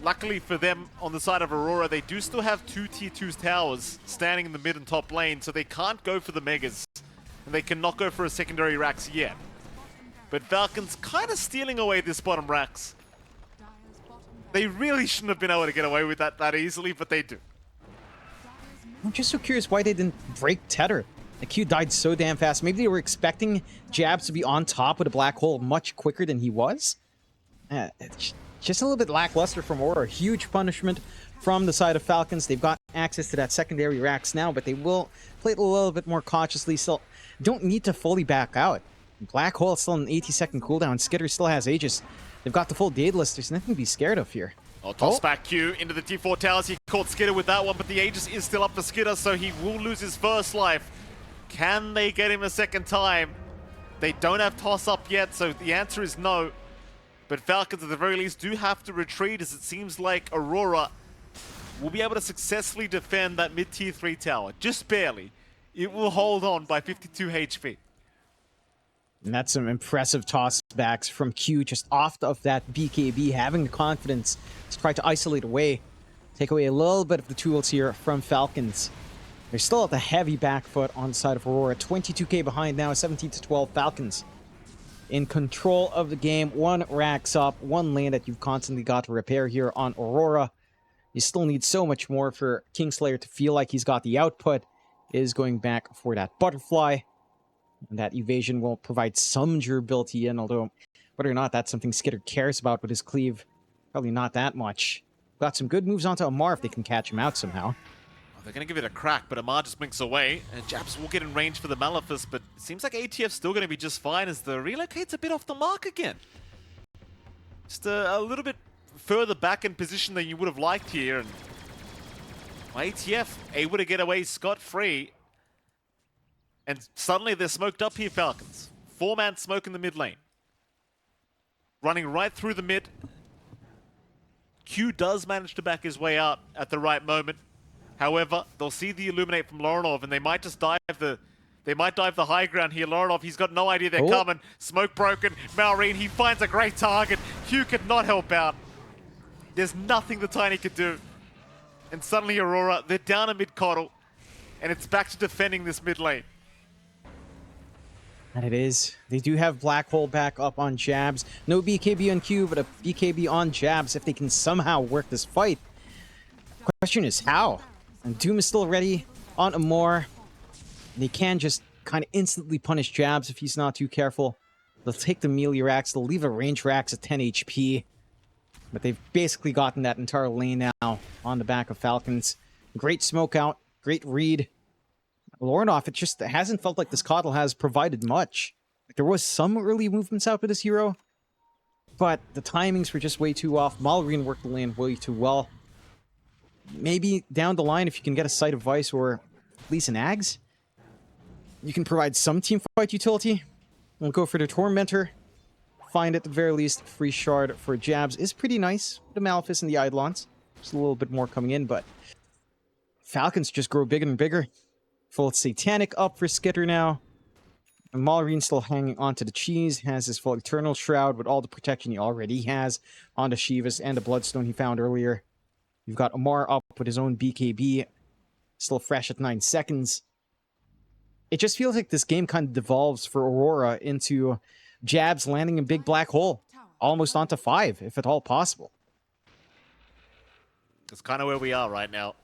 Speaker 1: Luckily for them, on the side of Aurora, they do still have 2 tier 2 towers standing in the mid and top lane, so they can't go for the Megas, and they cannot go for a secondary Rax yet. But Falcons kind of stealing away this bottom Rax. They really shouldn't have been able to get away with that easily, but they do.
Speaker 2: I'm just so curious why they didn't break Tether. The Q died so damn fast. Maybe they were expecting Jabs to be on top with a Black Hole much quicker than he was. It's just a little bit lackluster from Aurora. Huge punishment from the side of Falcons. They've got access to that secondary Rax now, but they will play it a little bit more cautiously. Still, don't need to fully back out. Black Hole is still an 80-second cooldown. Skitter still has Aegis. They've got the full Daedalus. There's nothing to be scared of here.
Speaker 1: Oh, toss back Q into the T4 towers. He caught Skitter with that one, but the Aegis is still up for Skitter, so he will lose his first life. Can they get him a second time? They don't have toss up yet, so the answer is no. But Falcons, at the very least, do have to retreat, as it seems like Aurora will be able to successfully defend that mid-tier 3 tower. Just barely. It will hold on by 52 HP.
Speaker 2: And that's some impressive tossbacks from Q just off of that BKB, having the confidence to try to isolate away. Take away a little bit of the tools here from Falcons. They're still at the heavy back foot on the side of Aurora. 22k behind now, 17-12 Falcons. In control of the game, 1 Rax up, 1 lane that you've constantly got to repair here on Aurora. You still need so much more for Kingslayer to feel like he's got the output. Is going back for that butterfly. And that evasion will provide some durability in, although whether or not that's something Skitter cares about with his cleave, probably not that much. Got some good moves onto Amar if they can catch him out somehow.
Speaker 1: Oh, they're going to give it a crack, but Amar just blinks away, and Jabs will get in range for the Malefice, but it seems like ATF's still going to be just fine as the relocate's a bit off the mark again. Just a little bit further back in position than you would have liked here, and ATF able to get away scot-free. And suddenly they're smoked up here, Falcons. 4-man smoke in the mid lane. Running right through the mid. Q does manage to back his way out at the right moment. However, they'll see the Illuminate from Lorenov, and they might just dive the high ground here. Lorenov, he's got no idea they're coming. Smoke broken. Maureen, he finds a great target. Q could not help out. There's nothing the Tiny could do. And suddenly Aurora, they're down a mid-coddle, and it's back to defending this mid lane.
Speaker 2: And it is. They do have Black Hole back up on Jabs. No BKB on Q, but a BKB on Jabs if they can somehow work this fight. Question is how? And Doom is still ready on Amor. They can just kind of instantly punish Jabs if he's not too careful. They'll take the melee racks, they'll leave a range racks at 10 HP. But they've basically gotten that entire lane now on the back of Falcons. Great smoke out, great read. Lornoff, it just hasn't felt like this Coddle has provided much. Like, there was some early movements out for this hero, but the timings were just way too off. Malrine worked the lane way too well. Maybe down the line, if you can get a Sight of Vice or at least an Ags, you can provide some teamfight utility. We'll go for the Tormentor. Find at the very least free shard for Jabs is pretty nice. The Malefice and the Eidolons. Just a little bit more coming in, but Falcons just grow bigger and bigger. Full Satanic up for Skitter now. And Malrine still hanging onto the cheese. Has his full Eternal Shroud with all the protection he already has on the Shivas and the Bloodstone he found earlier. You've got Omar up with his own BKB. Still fresh at 9 seconds. It just feels like this game kind of devolves for Aurora into Jabs landing a big black hole. Almost onto 5, if at all possible.
Speaker 1: That's kind of where we are right now.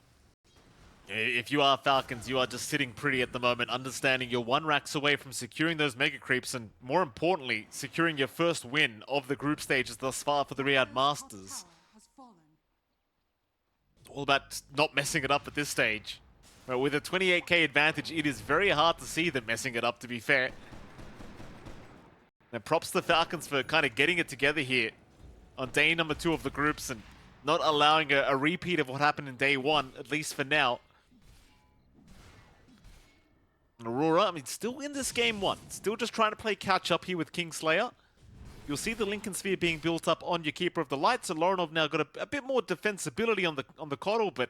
Speaker 1: If you are Falcons, you are just sitting pretty at the moment, understanding you're 1 racks away from securing those mega creeps and, more importantly, securing your first win of the group stages thus far for the Riyadh Masters. It's all about not messing it up at this stage. But with a 28k advantage, it is very hard to see them messing it up, to be fair. And props to the Falcons for kind of getting it together here on day number 2 of the groups and not allowing a repeat of what happened in day 1, at least for now. And Aurora, I mean, still in this game 1. Still just trying to play catch up here with Kingslayer. You'll see the Lincoln Sphere being built up on your Keeper of the Light, so Lorenov now got a bit more defensibility on the Coddle, but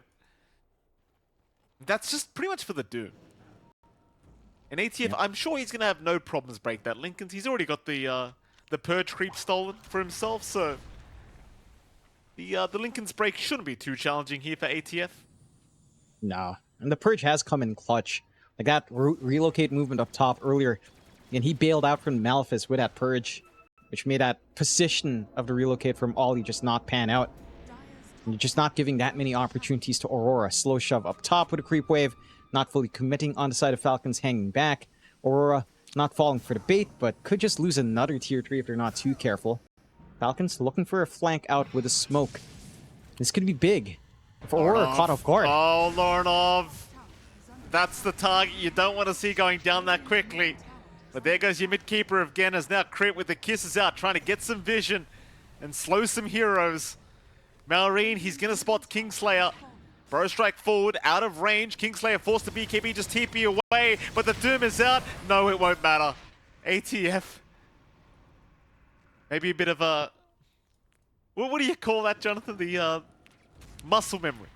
Speaker 1: that's just pretty much for the Doom. And ATF, yep. I'm sure he's going to have no problems break that Lincoln's. He's already got the Purge creep stolen for himself, so the Lincoln's break shouldn't be too challenging here for ATF.
Speaker 2: No, and the Purge has come in clutch. Like that relocate movement up top earlier, and he bailed out from Malefice with that Purge, which made that position of the relocate from Ollie just not pan out. And you're just not giving that many opportunities to Aurora. Slow shove up top with a creep wave, not fully committing on the side of Falcons, hanging back. Aurora not falling for the bait, but could just lose another tier 3 if they're not too careful. Falcons looking for a flank out with a smoke. This could be big. If Aurora caught off guard.
Speaker 1: Oh, Lorenov. That's the target you don't want to see going down that quickly. But there goes your mid-keeper again, as now Crit with the kisses out, trying to get some vision and slow some heroes. Malrine, he's going to spot Kingslayer. Bro strike forward, out of range. Kingslayer forced to BKB, just TP away, but the Doom is out. No, it won't matter. ATF. Maybe a bit of a... What do you call that, Jonathan? The muscle memory.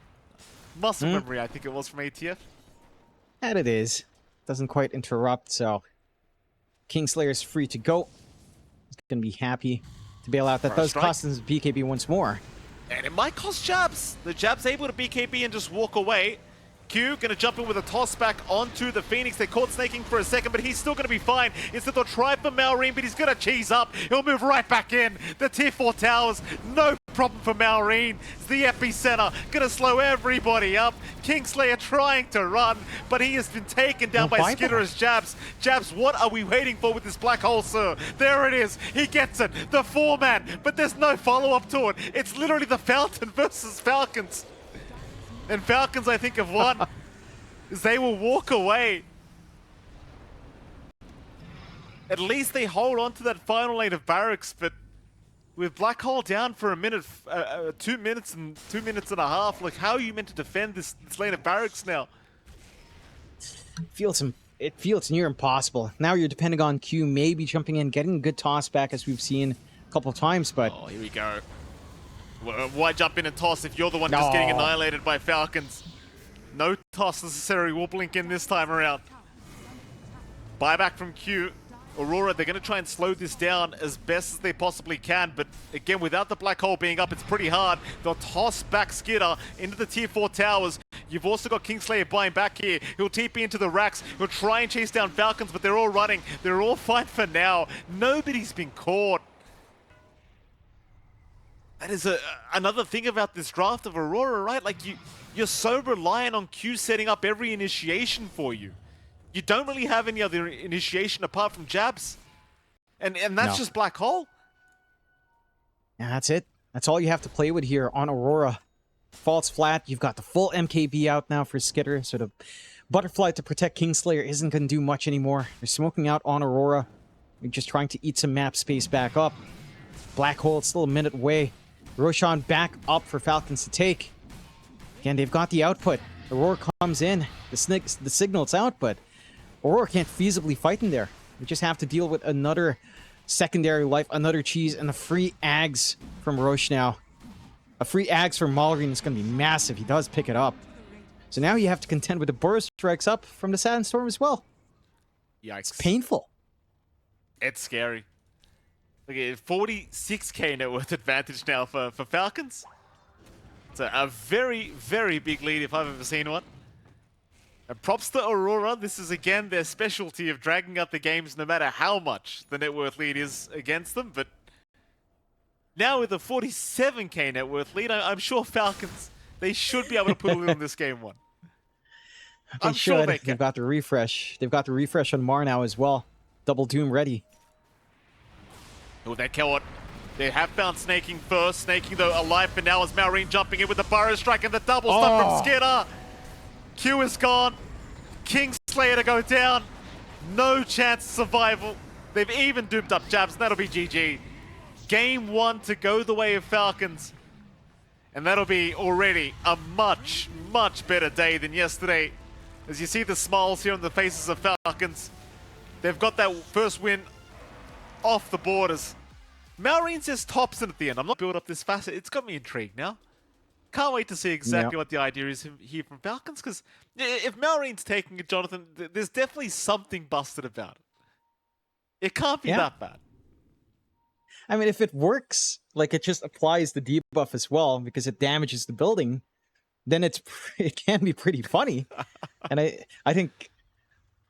Speaker 1: Muscle memory, I think it was from ATF.
Speaker 2: And it is. Doesn't quite interrupt, so Kingslayer's free to go. He's going to be happy to bail out. That does cost him BKB once more.
Speaker 1: And it might cost Jabs. The Jab's able to BKB and just walk away. Q gonna jump in with a toss back onto the Phoenix. They caught snaking for a second, but he's still gonna be fine. Instead they'll try for Malrine, but he's gonna cheese up. He'll move right back in. The tier 4 towers, no problem for Malrine. It's the epicenter, gonna slow everybody up. Kingslayer trying to run, but he has been taken down by Skitter as Jabs. Jabs, what are we waiting for with this black hole, sir? There it is, he gets it, the 4-man, but there's no follow-up to it. It's literally the Fountain versus Falcons. And Falcons, I think, have won. They will walk away. At least they hold on to that final lane of barracks, but with Black Hole down for a minute, 2 minutes and 2 minutes and a half, like, how are you meant to defend this lane of barracks now?
Speaker 2: It feels near impossible. Now you're depending on Q maybe jumping in, getting a good toss back, as we've seen a couple of times, but...
Speaker 1: Oh, here we go. Why jump in and toss if you're the one just getting annihilated by Falcons? No toss necessary. We'll blink in this time around. Buyback from Q. Aurora, they're going to try and slow this down as best as they possibly can, but again, without the black hole being up, it's pretty hard. They'll toss back Skitter into the tier 4 towers. You've also got Kingslayer buying back here. He'll TP into the racks. He'll try and chase down Falcons, but they're all running. They're all fine for now. Nobody's been caught. That is another thing about this draft of Aurora, right? Like, you're so reliant on Q setting up every initiation for you. You don't really have any other initiation apart from Jabs. And that's
Speaker 2: No.
Speaker 1: just Black Hole.
Speaker 2: And that's it. That's all you have to play with here on Aurora. Falls flat. You've got the full MKB out now for Skitter. So the Butterfly to protect Kingslayer isn't going to do much anymore. They're smoking out on Aurora. They're just trying to eat some map space back up. Black Hole, it's still a minute away. Roshan back up for Falcons to take. Again, they've got the output. Aurora comes in. The signal's out, but Aurora can't feasibly fight in there. They just have to deal with another secondary life, another cheese, and a free Ags from Roche now. A free Ags from Malrine is going to be massive. He does pick it up. So now you have to contend with the burst strikes up from the Sandstorm as well.
Speaker 1: Yikes.
Speaker 2: It's painful.
Speaker 1: It's scary. Look at 46k net worth advantage now for Falcons. It's a very, very big lead if I've ever seen one. And props to Aurora. This is, again, their specialty of dragging out the games no matter how much the net worth lead is against them. But now with a 47k net worth lead, I'm sure Falcons, they should be able to put a lid on this game one.
Speaker 2: They
Speaker 1: I'm
Speaker 2: should.
Speaker 1: sure they can.
Speaker 2: They've got the refresh. They've got the refresh on Mar now as well. Double Doom ready.
Speaker 1: Oh, they kill it. They have found Snaking first. Snaking, though, alive for now as Malrine jumping in with the Burrow Strike and the double stop from Skitter. Q is gone. Kingslayer to go down. No chance of survival. They've even doomed up Jabs. That'll be GG. Game 1 to go the way of Falcons. And that'll be already a much, much better day than yesterday. As you see the smiles here on the faces of Falcons. They've got that first win off the borders. Malrine says Thompson at the end. I'm not build up this fast. It's got me intrigued now. Can't wait to see exactly what the idea is here from Falcons, because if Malrine's taking it, Jonathan, there's definitely something busted about it. It can't be that bad.
Speaker 2: I mean, if it works, like it just applies the debuff as well because it damages the building, then it can be pretty funny. And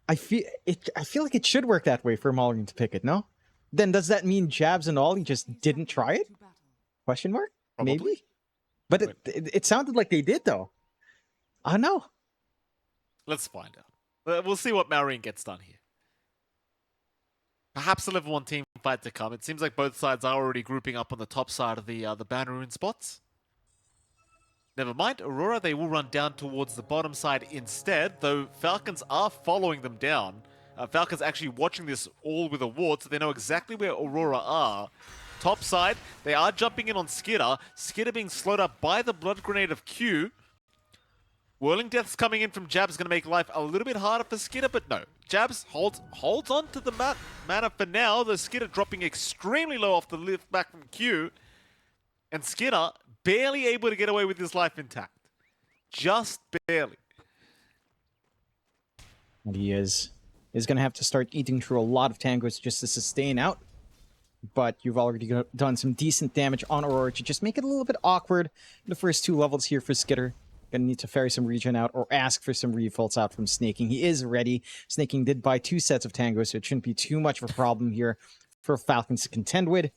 Speaker 2: I feel like it should work that way for Malrine to pick it, no? Then does that mean Jabs and Ollie just didn't try it? Question mark?
Speaker 1: Probably.
Speaker 2: Maybe. But it sounded like they did, though. I don't know.
Speaker 1: Let's find out. We'll see what Malrine gets done here. Perhaps a level 1 team fight to come. It seems like both sides are already grouping up on the top side of the Bannerun spots. Never mind, Aurora, they will run down towards the bottom side instead, though Falcons are following them down. Falcons actually watching this all with a ward, so they know exactly where Aurora are. Top side, they are jumping in on Skitter. Skitter being slowed up by the blood grenade of Q. Whirling Death's coming in from Jabs, going to make life a little bit harder for Skitter, but no. Jabs holds on to the mana for now, though Skitter dropping extremely low off the lift back from Q. And Skitter barely able to get away with his life intact. Just barely.
Speaker 2: And he is going to have to start eating through a lot of tangos just to sustain out. But you've already done some decent damage on Aurora to just make it a little bit awkward in the first 2 levels here for Skitter. Gonna need to ferry some regen out or ask for some refills out from Snaking. He is ready. Snaking did buy 2 sets of tangos, so it shouldn't be too much of a problem here for Falcons to contend with.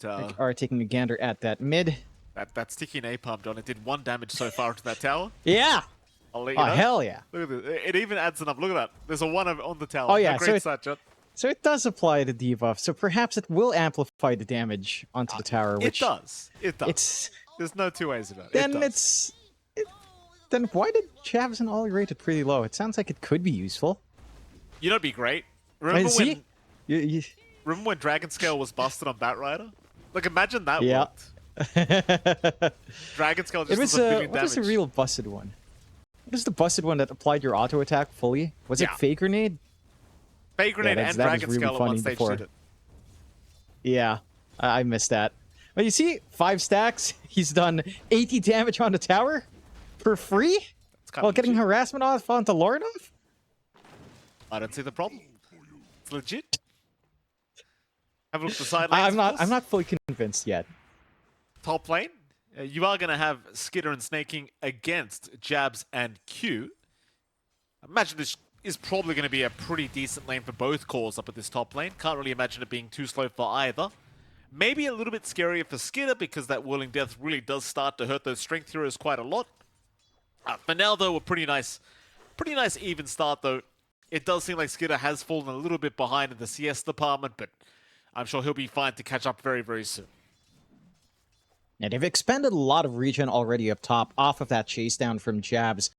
Speaker 2: They are taking a gander at that mid.
Speaker 1: That sticky napalm, John, it did 1 damage so far into that tower.
Speaker 2: Yeah!
Speaker 1: I'll let you know.
Speaker 2: Hell yeah.
Speaker 1: Look at this. It even adds it up. Look at that. There's a 1 on the tower.
Speaker 2: Oh yeah,
Speaker 1: Great start, John.
Speaker 2: So it does apply the debuff, so perhaps it will amplify the damage onto the tower, which...
Speaker 1: It does. It does. There's no 2 ways about it.
Speaker 2: Then then why did Chavs and Ollie rate it pretty low? It sounds like it could be useful.
Speaker 1: You know, it'd be great. Remember when?
Speaker 2: You...
Speaker 1: Remember when Dragon Scale was busted on Batrider? Like, imagine that worked. Dragon Scale just does a billion damage.
Speaker 2: What is a real busted one? What is the busted one that applied your auto attack fully? Was it Fake Grenade?
Speaker 1: Fake Grenade and Dragon Scale at one stage did it.
Speaker 2: Yeah, I missed that. But you see, 5 stacks. He's done 80 damage on the tower for free while getting harassment off onto Lorinov?
Speaker 1: I don't see the problem. It's legit. Have a look at the side lanes.
Speaker 2: I'm not fully convinced yet.
Speaker 1: Top lane, you are going to have Skitter and Snaking against Jabs and Q. I imagine this is probably going to be a pretty decent lane for both cores up at this top lane. Can't really imagine it being too slow for either. Maybe a little bit scarier for Skitter because that Whirling Death really does start to hurt those strength heroes quite a lot. For now, though, a pretty nice even start, though. It does seem like Skitter has fallen a little bit behind in the CS department, but I'm sure he'll be fine to catch up very, very soon.
Speaker 2: And they've expended a lot of regen already up top off of that chase down from Jabs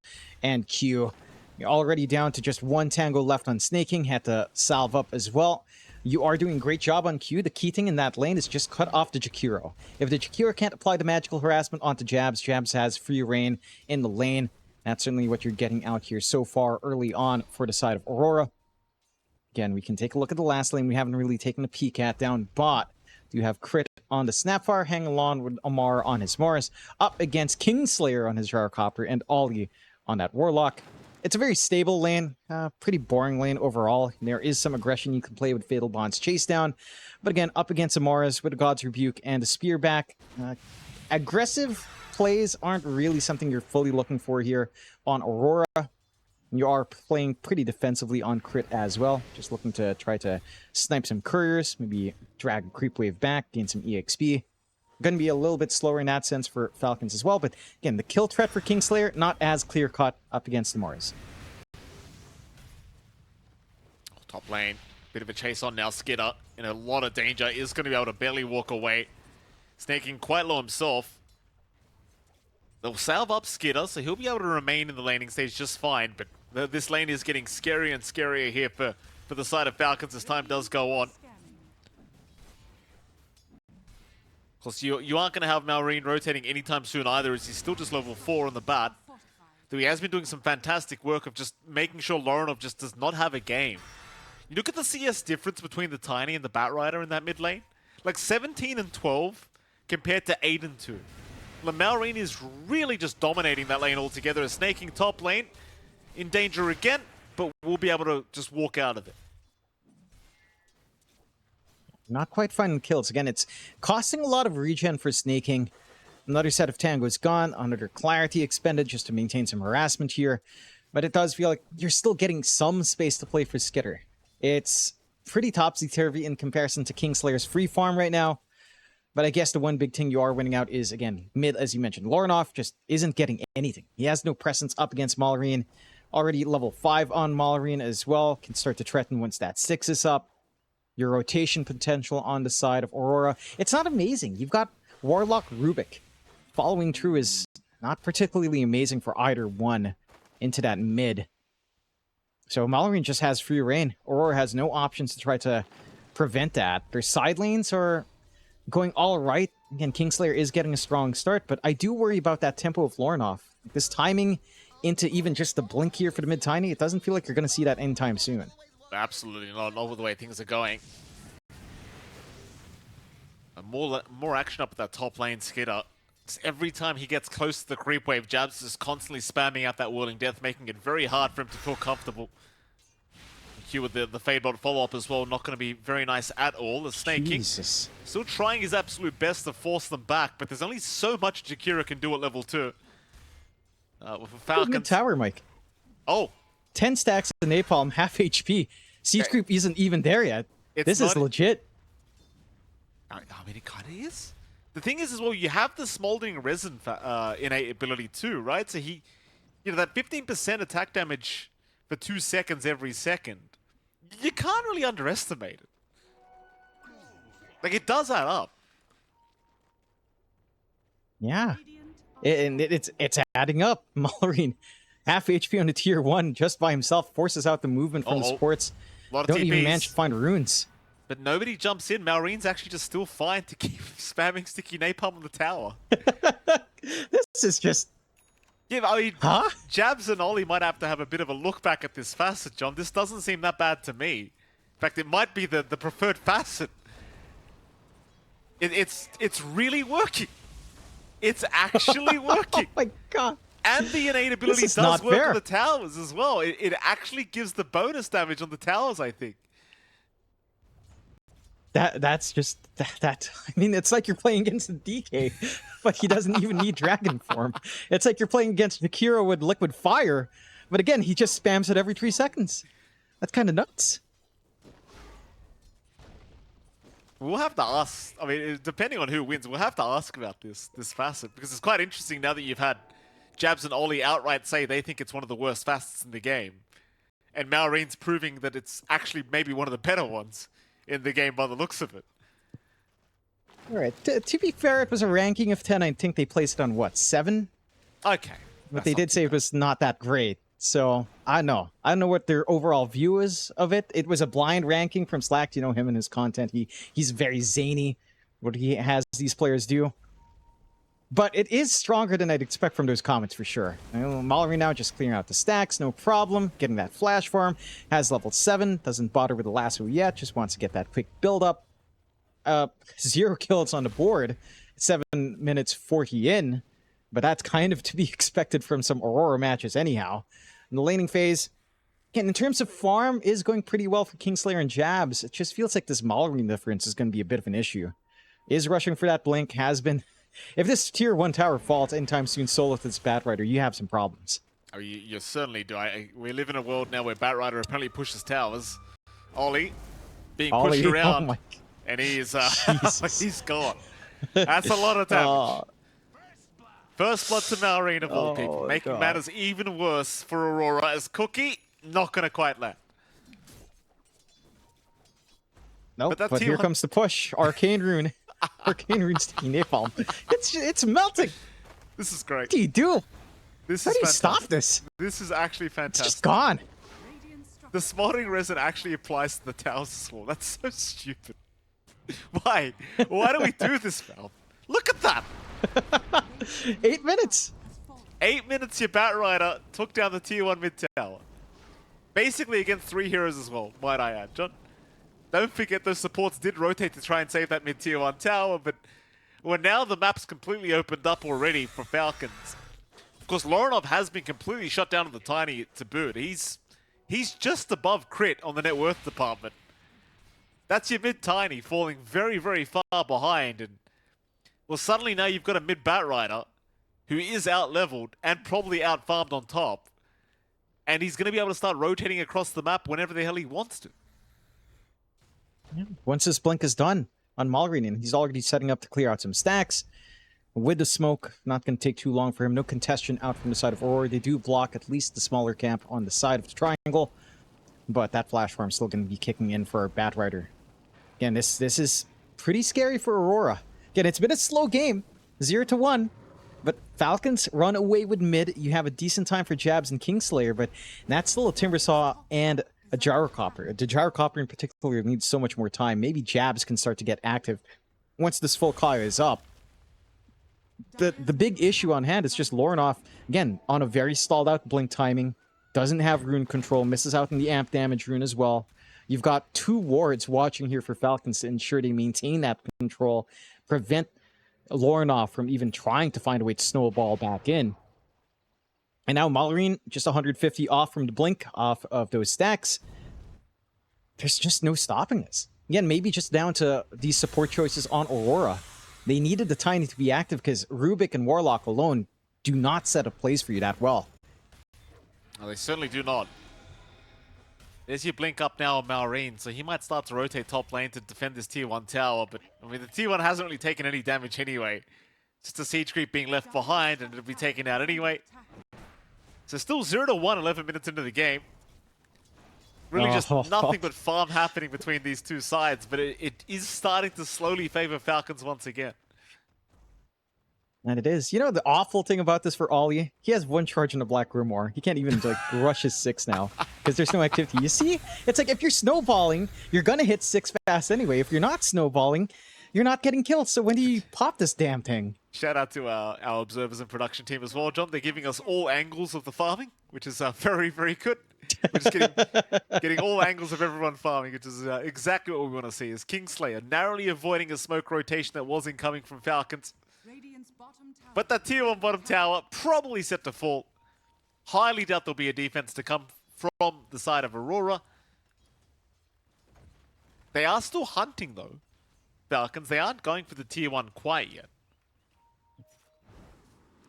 Speaker 2: and Q. You're already down to just one tango left on snaking. Had to salve up as well. You are doing a great job on Q. The key thing in that lane is just cut off the Jakiro. If the Jakiro can't apply the magical harassment onto Jabs, Jabs has free reign in the lane. That's certainly what you're getting out here so far early on for the side of Aurora. Again, we can take a look at the last lane we haven't really taken a peek at down bot. You have Crit on the Snapfire, hang along with Amar on his Morris, up against Kingslayer on his Gyrocopter, and Ollie on that Warlock. It's a very stable lane, pretty boring lane overall. There is some aggression you can play with Fatal Bond's Chase Down, but again, up against Amaris with a God's Rebuke and a Spear back. Aggressive plays aren't really something you're fully looking for here on Aurora. You are playing pretty defensively on Crit as well. Just looking to try to snipe some couriers, maybe drag a creep wave back, gain some EXP. Going to be a little bit slower in that sense for Falcons as well. But again, the kill threat for Kingslayer, not as clear-cut up against the Mars.
Speaker 1: Top lane, bit of a chase on now. Skidder in a lot of danger, is going to be able to barely walk away. Snaking quite low himself. They'll salve up Skidder, so he'll be able to remain in the laning stage just fine. But this lane is getting scarier and scarier here for the side of Falcons as time does go on. Of course, you aren't going to have Malrine rotating anytime soon either, as he's still just level 4 on the bat. Though he has been doing some fantastic work of just making sure Lorenov just does not have a game. You look at the CS difference between the Tiny and the Batrider in that mid lane. Like 17 and 12 compared to 8 and 2. Malrine is really just dominating that lane altogether. A snaking top lane in danger again, but we'll be able to just walk out of it.
Speaker 2: Not quite finding kills. Again, it's costing a lot of regen for snaking. Another set of tangos gone, another clarity expended just to maintain some harassment here. But it does feel like you're still getting some space to play for Skidder. It's pretty topsy-turvy in comparison to Kingslayer's free farm right now. But I guess the one big thing you are winning out is, again, mid, as you mentioned. Lorenov just isn't getting anything. He has no presence up against Malrine. Already level 5 on Malrine as well. Can start to threaten once that 6 is up. Your rotation potential on the side of Aurora. It's not amazing. You've got Warlock Rubik. Following through is not particularly amazing for either one into that mid. So Malrine just has free reign. Aurora has no options to try to prevent that. Their side lanes are going all right. Again, Kingslayer is getting a strong start, but I do worry about that tempo of Lorenov. This timing into even just the blink here for the mid-tiny, it doesn't feel like you're going to see that anytime soon.
Speaker 1: Absolutely not with the way things are going. More action up at that top lane, Skidder. Every time he gets close to the creep wave, Jabs is constantly spamming out that Whirling Death, making it very hard for him to feel comfortable. Q with the Fade Bot follow-up as well, not going to be very nice at all. The Snaking still trying his absolute best to force them back, but there's only so much Jakira can do at level 2. With Falcons...
Speaker 2: Good tower, Mike.
Speaker 1: Oh.
Speaker 2: 10 stacks of Napalm, half HP. Siege Creep isn't even there yet. This is legit.
Speaker 1: I mean, it kind of is. The thing is as well, you have the Smoldering Resin innate ability too, right? So he, that 15% attack damage for 2 seconds every second, you can't really underestimate it. Like, it does add up.
Speaker 2: Yeah. It's adding up. Malrine, half HP on the tier 1 just by himself, forces out the movement from the supports. Don't even manage to find runes.
Speaker 1: But nobody jumps in. Malrine's actually just still fine to keep spamming sticky napalm on the tower.
Speaker 2: This is just...
Speaker 1: Yeah, I mean, Jabs and Ollie might have to have a bit of a look back at this facet, John. This doesn't seem that bad to me. In fact, it might be the preferred facet. It's really working. It's actually working.
Speaker 2: Oh my god.
Speaker 1: And the innate ability does work on the towers as well. It actually gives the bonus damage on the towers, I think.
Speaker 2: That's just that. I mean, it's like you're playing against a DK, but he doesn't even need Dragon Form. It's like you're playing against Akira with Liquid Fire, but again, he just spams it every 3 seconds. That's kind of nuts.
Speaker 1: We'll have to ask. I mean, depending on who wins, we'll have to ask about this facet, because it's quite interesting now that you've had Jabs and Ollie outright say they think it's one of the worst facets in the game, and Malrine's proving that it's actually maybe one of the better ones. in the game by the looks of it.
Speaker 2: All right. To be fair, it was a ranking of 10. I think they placed it on, what, 7?
Speaker 1: Okay.
Speaker 2: But they did say it was not that great. So, I don't know. I don't know what their overall view is of it. It was a blind ranking from Slack. You know him and his content. He's very zany, what he has these players do. But it is stronger than I'd expect from those comments for sure. Mallory now just clearing out the stacks, no problem. Getting that flash farm. Has level 7. Doesn't bother with the lasso yet. Just wants to get that quick build up. 0 kills on the board. 7 minutes 40 in. But that's kind of to be expected from some Aurora matches anyhow. In the laning phase, again, in terms of farm, is going pretty well for Kingslayer and Jabs. It just feels like this Mallory difference is going to be a bit of an issue. Is rushing for that blink, has been. If this tier 1 tower falls anytime soon solo with this Batrider, you have some problems.
Speaker 1: Oh, you certainly do. We live in a world now where Batrider apparently pushes towers. Ollie being pushed around,
Speaker 2: oh my...
Speaker 1: and he is he's gone. That's a lot of damage. First blood to Malrine of all people, making matters even worse for Aurora as Cookie not going to quite land.
Speaker 2: Nope, but here comes the push. Arcane Rune. Arcane Rune's taking napalm. It's melting.
Speaker 1: This is great.
Speaker 2: What do you do?
Speaker 1: How
Speaker 2: do you stop this?
Speaker 1: This is actually fantastic.
Speaker 2: It's just gone.
Speaker 1: The smothering resin actually applies to the towers as well. That's so stupid. Why? Why do we do this, Val? Look at that!
Speaker 2: 8 minutes.
Speaker 1: 8 minutes your Batrider took down the tier 1 mid tower. Basically against 3 heroes as well, might I add, John. Don't forget those supports did rotate to try and save that mid tier 1 tower, but well, now the map's completely opened up already for Falcons. Of course, Lorenov has been completely shut down on the Tiny to boot. He's just above crit on the net worth department. That's your mid Tiny falling very, very far behind, and well, suddenly now you've got a mid Batrider who is out-leveled and probably out-farmed on top. And he's going to be able to start rotating across the map whenever the hell he wants to.
Speaker 2: Yeah. Once this blink is done on Malrine, he's already setting up to clear out some stacks. With the smoke, not going to take too long for him. No contestation out from the side of Aurora. They do block at least the smaller camp on the side of the triangle. But that flash farm still going to be kicking in for Batrider. Again, this is pretty scary for Aurora. Again, it's been a slow game, 0-1, but Falcons run away with mid. You have a decent time for Jabs and Kingslayer, but that's still a Timbersaw and a Gyrocopter. The Gyrocopter in particular needs so much more time. Maybe Jabs can start to get active once this full Kaya is up. The big issue on hand is just Lorenov, again, on a very stalled out blink timing, doesn't have rune control, misses out on the amp damage rune as well. You've got 2 wards watching here for Falcons to ensure they maintain that control, prevent Lorenov from even trying to find a way to snowball back in. And now Malrine, just 150 off from the blink off of those stacks. There's just no stopping this. Again, maybe just down to these support choices on Aurora. They needed the Tiny to be active because Rubik and Warlock alone do not set up plays for you that well.
Speaker 1: No, they certainly do not. There's your blink up now on Malrine, so he might start to rotate top lane to defend this tier 1 tower, but I mean the tier 1 hasn't really taken any damage anyway. Just a siege creep being left behind and it'll be taken out anyway. So still 0-1 11 minutes into the game. Really just nothing but farm happening between these two sides, but it is starting to slowly favor Falcons once again.
Speaker 2: And it is. You know the awful thing about this for Ollie? He has 1 charge in the Black Grimoire. He can't even like rush his 6 now because there's no activity. You see? It's like if you're snowballing, you're going to hit 6 fast anyway. If you're not snowballing, you're not getting killed. So when do you pop this damn thing?
Speaker 1: Shout out to our observers and production team as well, John. They're giving us all angles of the farming, which is very, very good. We're just getting all angles of everyone farming, which is exactly what we want to see. Is Kingslayer narrowly avoiding a smoke rotation that was incoming from Falcons. But that tier 1 bottom tower probably set to fall. Highly doubt there'll be a defense to come from the side of Aurora. They are still hunting though, Falcons. They aren't going for the tier 1 quite yet.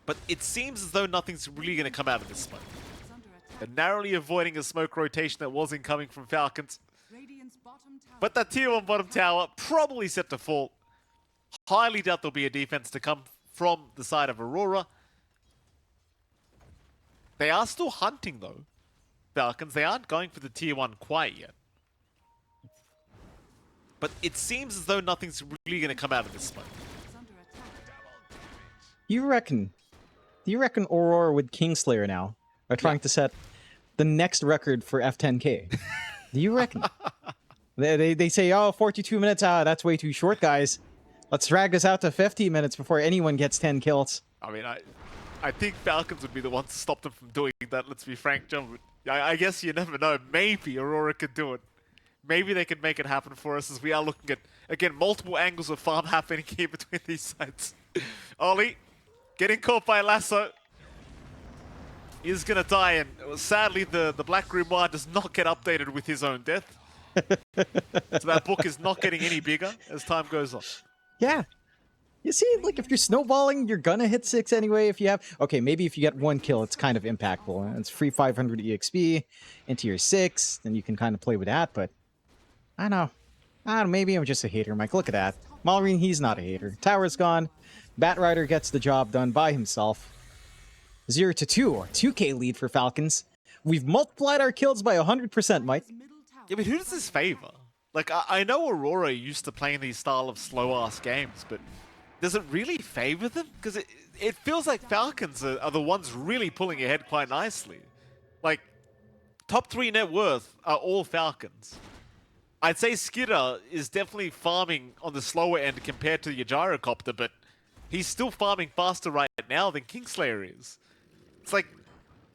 Speaker 1: But it seems as though nothing's really going to come out of this smoke. They're narrowly avoiding a smoke rotation that was incoming from Falcons. But that tier 1 bottom tower probably set to fall. Highly doubt there'll be a defense to come from the side of Aurora. They are still hunting though, Falcons. They aren't going for the tier 1 quite yet. But it seems as though nothing's really going to come out of this smoke.
Speaker 2: You reckon? Do you reckon Aurora with Kingslayer now are trying to set the next record for F10K? Do you reckon? They say, oh, 42 minutes, that's way too short, guys. Let's drag this out to 50 minutes before anyone gets 10 kills.
Speaker 1: I mean, I think Falcons would be the ones to stop them from doing that, let's be frank, John. I guess you never know. Maybe Aurora could do it. Maybe they could make it happen for us, as we are looking at, again, multiple angles of farm happening here between these sides. Ollie, getting caught by Lasso. He's going to die, and sadly, the Black Grimoire does not get updated with his own death. So that book is not getting any bigger as time goes on.
Speaker 2: Yeah. You see, like, if you're snowballing, you're gonna hit 6 anyway if you have... Okay, maybe if you get 1 kill, it's kind of impactful. It's free 500 EXP into your 6, then you can kind of play with that, but... I don't know, maybe I'm just a hater, Mike. Look at that. Malrine, he's not a hater. Tower's gone. Batrider gets the job done by himself. 0-2, or 2k lead for Falcons. We've multiplied our kills by 100%, Mike.
Speaker 1: Yeah, but who does this favor? Like, I know Aurora used to playing these style of slow-ass games, but does it really favor them? Because it feels like Falcons are the ones really pulling ahead quite nicely. Like, top 3 net worth are all Falcons. I'd say Skidder is definitely farming on the slower end compared to your Gyrocopter, but he's still farming faster right now than Kingslayer is. It's like,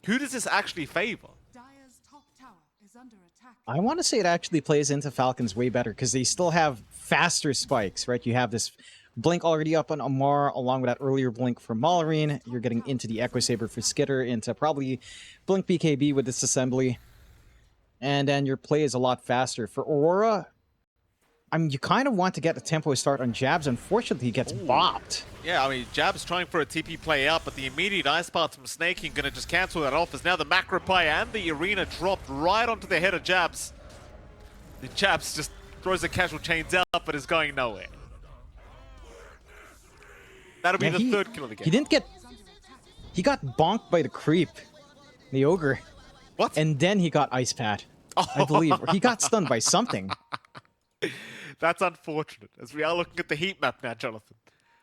Speaker 1: who does this actually favor?
Speaker 2: I want to say it actually plays into Falcons way better because they still have faster spikes, right? You have this blink already up on Amar along with that earlier blink from Malrine. You're getting into the Echo Saber for Skidder, into probably blink BKB with this assembly. And then your play is a lot faster. For Aurora, I mean, you kind of want to get a tempo start on Jabs. Unfortunately, he gets bopped.
Speaker 1: Yeah, I mean, Jab's trying for a TP play out, but the immediate Ice Path from Snaking going to just cancel that off, as now the Macro Pie and the Arena dropped right onto the head of Jabs. The Jabs just throws the casual chains out, but is going nowhere. That'll be the third kill of the game.
Speaker 2: He didn't get... He got bonked by the creep, the Ogre.
Speaker 1: What?
Speaker 2: And then he got Ice Pad, I believe. Or he got stunned by something.
Speaker 1: That's unfortunate, as we are looking at the heat map now, Jonathan,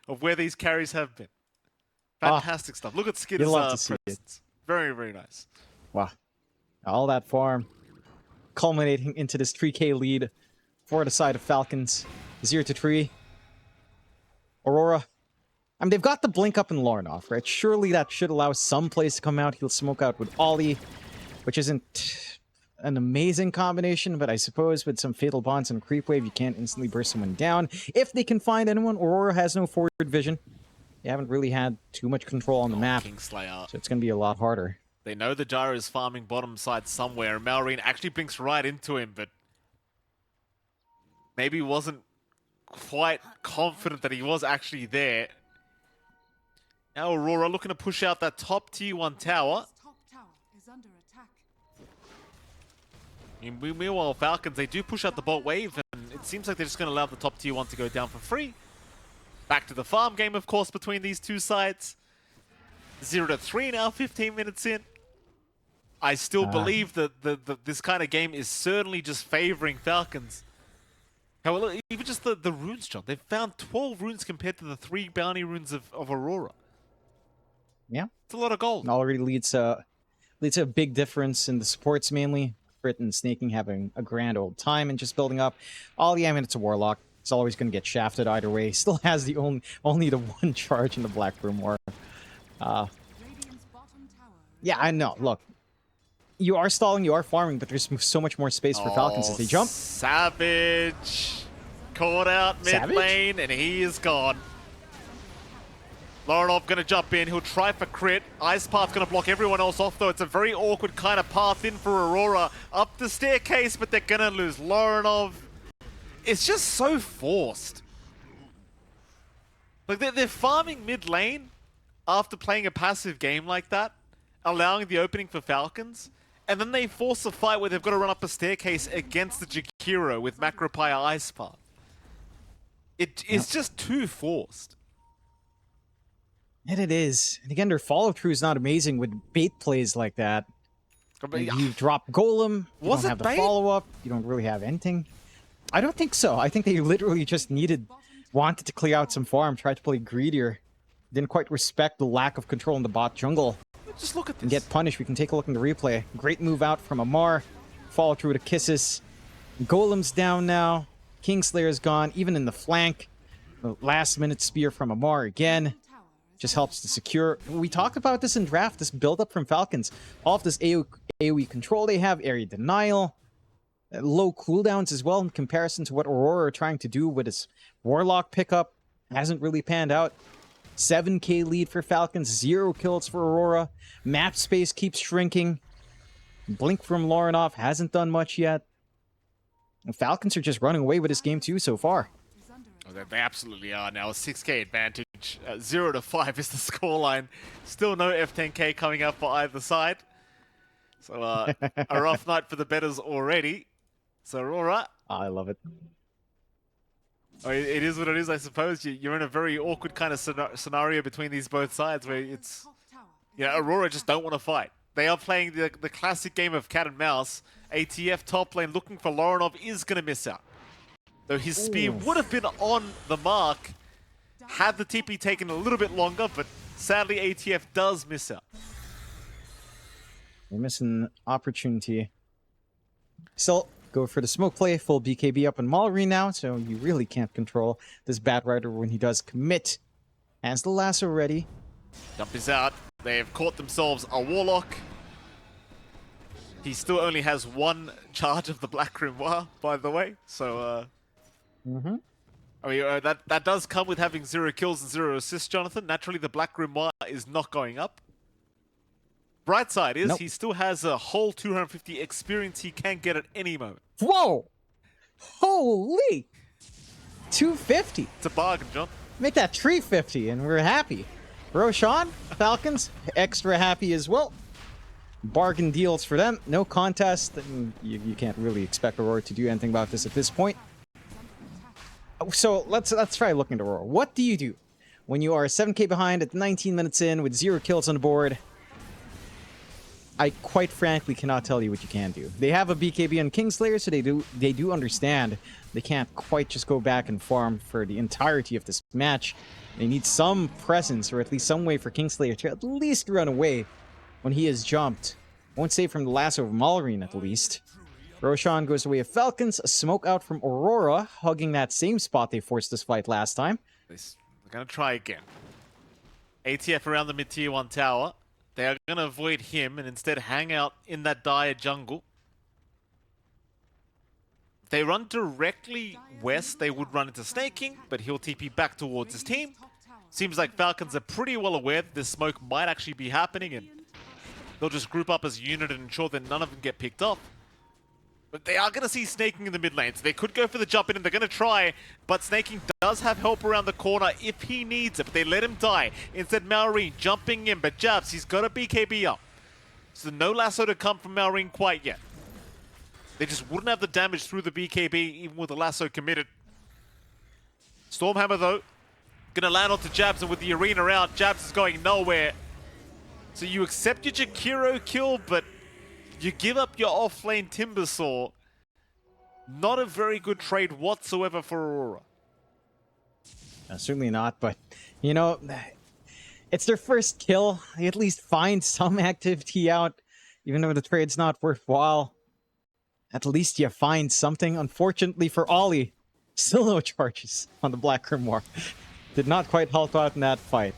Speaker 1: of where these carries have been. Fantastic stuff. Look at Skidder's presence. Very, very nice.
Speaker 2: Wow. All that farm culminating into this 3k lead for the side of Falcons. 0-3. Aurora. I mean, they've got the blink up in Lornoff, right? Surely that should allow some plays to come out. He'll smoke out with Ollie, which isn't an amazing combination, but I suppose with some Fatal Bonds and Creep Wave, you can't instantly burst someone down. If they can find anyone, Aurora has no forward vision. They haven't really had too much control on the map,
Speaker 1: Kingslayer.
Speaker 2: so it's going to be a lot harder.
Speaker 1: They know the Gyro is farming bottom side somewhere, and Malrine actually blinks right into him, but maybe wasn't quite confident that he was actually there. Now Aurora looking to push out that top tier 1 tower. Meanwhile, Falcons, they do push out the bot wave, and it seems like they're just going to allow the top tier 1 to go down for free. Back to the farm game, of course, between these two sides. 0-3 now, 15 minutes in. I still believe that this kind of game is certainly just favoring Falcons. However, even just the runes, John, they've found 12 runes compared to the 3 bounty runes of Aurora.
Speaker 2: Yeah.
Speaker 1: It's a lot of gold.
Speaker 2: It already leads to a big difference in the supports mainly. Brit and Snaking having a grand old time and just building up. Ollie, I mean, it's a Warlock. It's always going to get shafted either way. Still has the only the 1 charge in the Black Room War. Yeah, I know. Look, you are stalling, you are farming, but there's so much more space for Falcons as they jump.
Speaker 1: Savage caught out mid lane, and he is gone. Lorenov gonna jump in, he'll try for crit. Ice Path's gonna block everyone else off though. It's a very awkward kind of path in for Aurora. Up the staircase, but they're gonna lose Lorenov. It's just so forced. Like, they're farming mid lane after playing a passive game like that, allowing the opening for Falcons, and then they force a fight where they've got to run up a staircase against the Jakiro with Macropire Ice Path. It's just too forced.
Speaker 2: And it is. And again, their follow-through is not amazing with bait plays like that. You drop Golem, you don't have the follow-up, you don't really have anything. I don't think so. I think they literally just wanted to clear out some farm, tried to play greedier. Didn't quite respect the lack of control in the bot jungle.
Speaker 1: Just look at this.
Speaker 2: And get punished. We can take a look in the replay. Great move out from Amar. Follow through to Kisses. Golem's down now. Kingslayer's gone, even in the flank. The last minute spear from Amar again. Just helps to secure. We talked about this in draft, this build-up from Falcons. All of this AoE control they have, area denial, low cooldowns as well in comparison to what Aurora are trying to do with his Warlock pickup. Hasn't really panned out. 7k lead for Falcons, 0 kills for Aurora. Map space keeps shrinking. Blink from Laurenov hasn't done much yet. The Falcons are just running away with this game too so far.
Speaker 1: Oh, they absolutely are now. A 6k advantage. 0 to 5 is the scoreline. Still no F10k coming up for either side. So a rough night for the betters already. So Aurora.
Speaker 2: I love it.
Speaker 1: Oh, it is what it is, I suppose. You're in a very awkward kind of scenario between these both sides where it's... Yeah, Aurora just don't want to fight. They are playing the classic game of cat and mouse. ATF top lane looking for Laurenov is going to miss out. Though his spear would have been on the mark had the TP taken a little bit longer, but sadly ATF does miss out.
Speaker 2: They're missing opportunity. Still, go for the smoke play. Full BKB up on Mallory now, so you really can't control this Bat Rider when he does commit. Has the lasso ready.
Speaker 1: Jump is out. They have caught themselves a Warlock. He still only has 1 charge of the Black Grimoire, by the way. So, I mean, that does come with having 0 kills and 0 assists, Jonathan. Naturally, the Black Grimoire is not going up. Bright side is he still has a whole 250 experience he can get at any moment.
Speaker 2: Whoa! Holy! 250.
Speaker 1: It's a bargain, John.
Speaker 2: Make that 350 and we're happy. Roshan, Falcons, extra happy as well. Bargain deals for them. No contest. You can't really expect Aurora to do anything about this at this point. So let's try looking at Aurora. What do you do when you are 7k behind at 19 minutes in with 0 kills on the board? I quite frankly cannot tell you what you can do. They have a BKB on Kingslayer, so they do understand they can't quite just go back and farm for the entirety of this match. They need some presence, or at least some way for Kingslayer to at least run away when he is jumped. Won't say from the lasso of Malrine at least. Roshan goes away of Falcons, a smoke out from Aurora, hugging that same spot they forced this fight last time.
Speaker 1: They're going to try again. ATF around the mid-tier 1 tower. They are going to avoid him and instead hang out in that dire jungle. If they run directly west, they would run into Snaking, but he'll TP back towards his team. Seems like Falcons are pretty well aware that this smoke might actually be happening, and they'll just group up as a unit and ensure that none of them get picked up. But they are going to see Snaking in the mid lane, so they could go for the jump in and they're going to try, but Snaking does have help around the corner if he needs it, but they let him die. Instead, Malrine jumping in, but Jabs, he's got a BKB up. So no lasso to come from Malrine quite yet. They just wouldn't have the damage through the BKB, even with the lasso committed. Stormhammer, though, going to land onto Jabs, and with the arena out, Jabs is going nowhere. So you accept your Jakiro kill, but you give up your off-lane Timbersaw. Not a very good trade whatsoever for Aurora.
Speaker 2: Certainly not, but, you know, it's their first kill. They at least find some activity out, even though the trade's not worthwhile. At least you find something. Unfortunately for Ollie, still no charges on the Black Grimoire. Did not quite help out in that fight.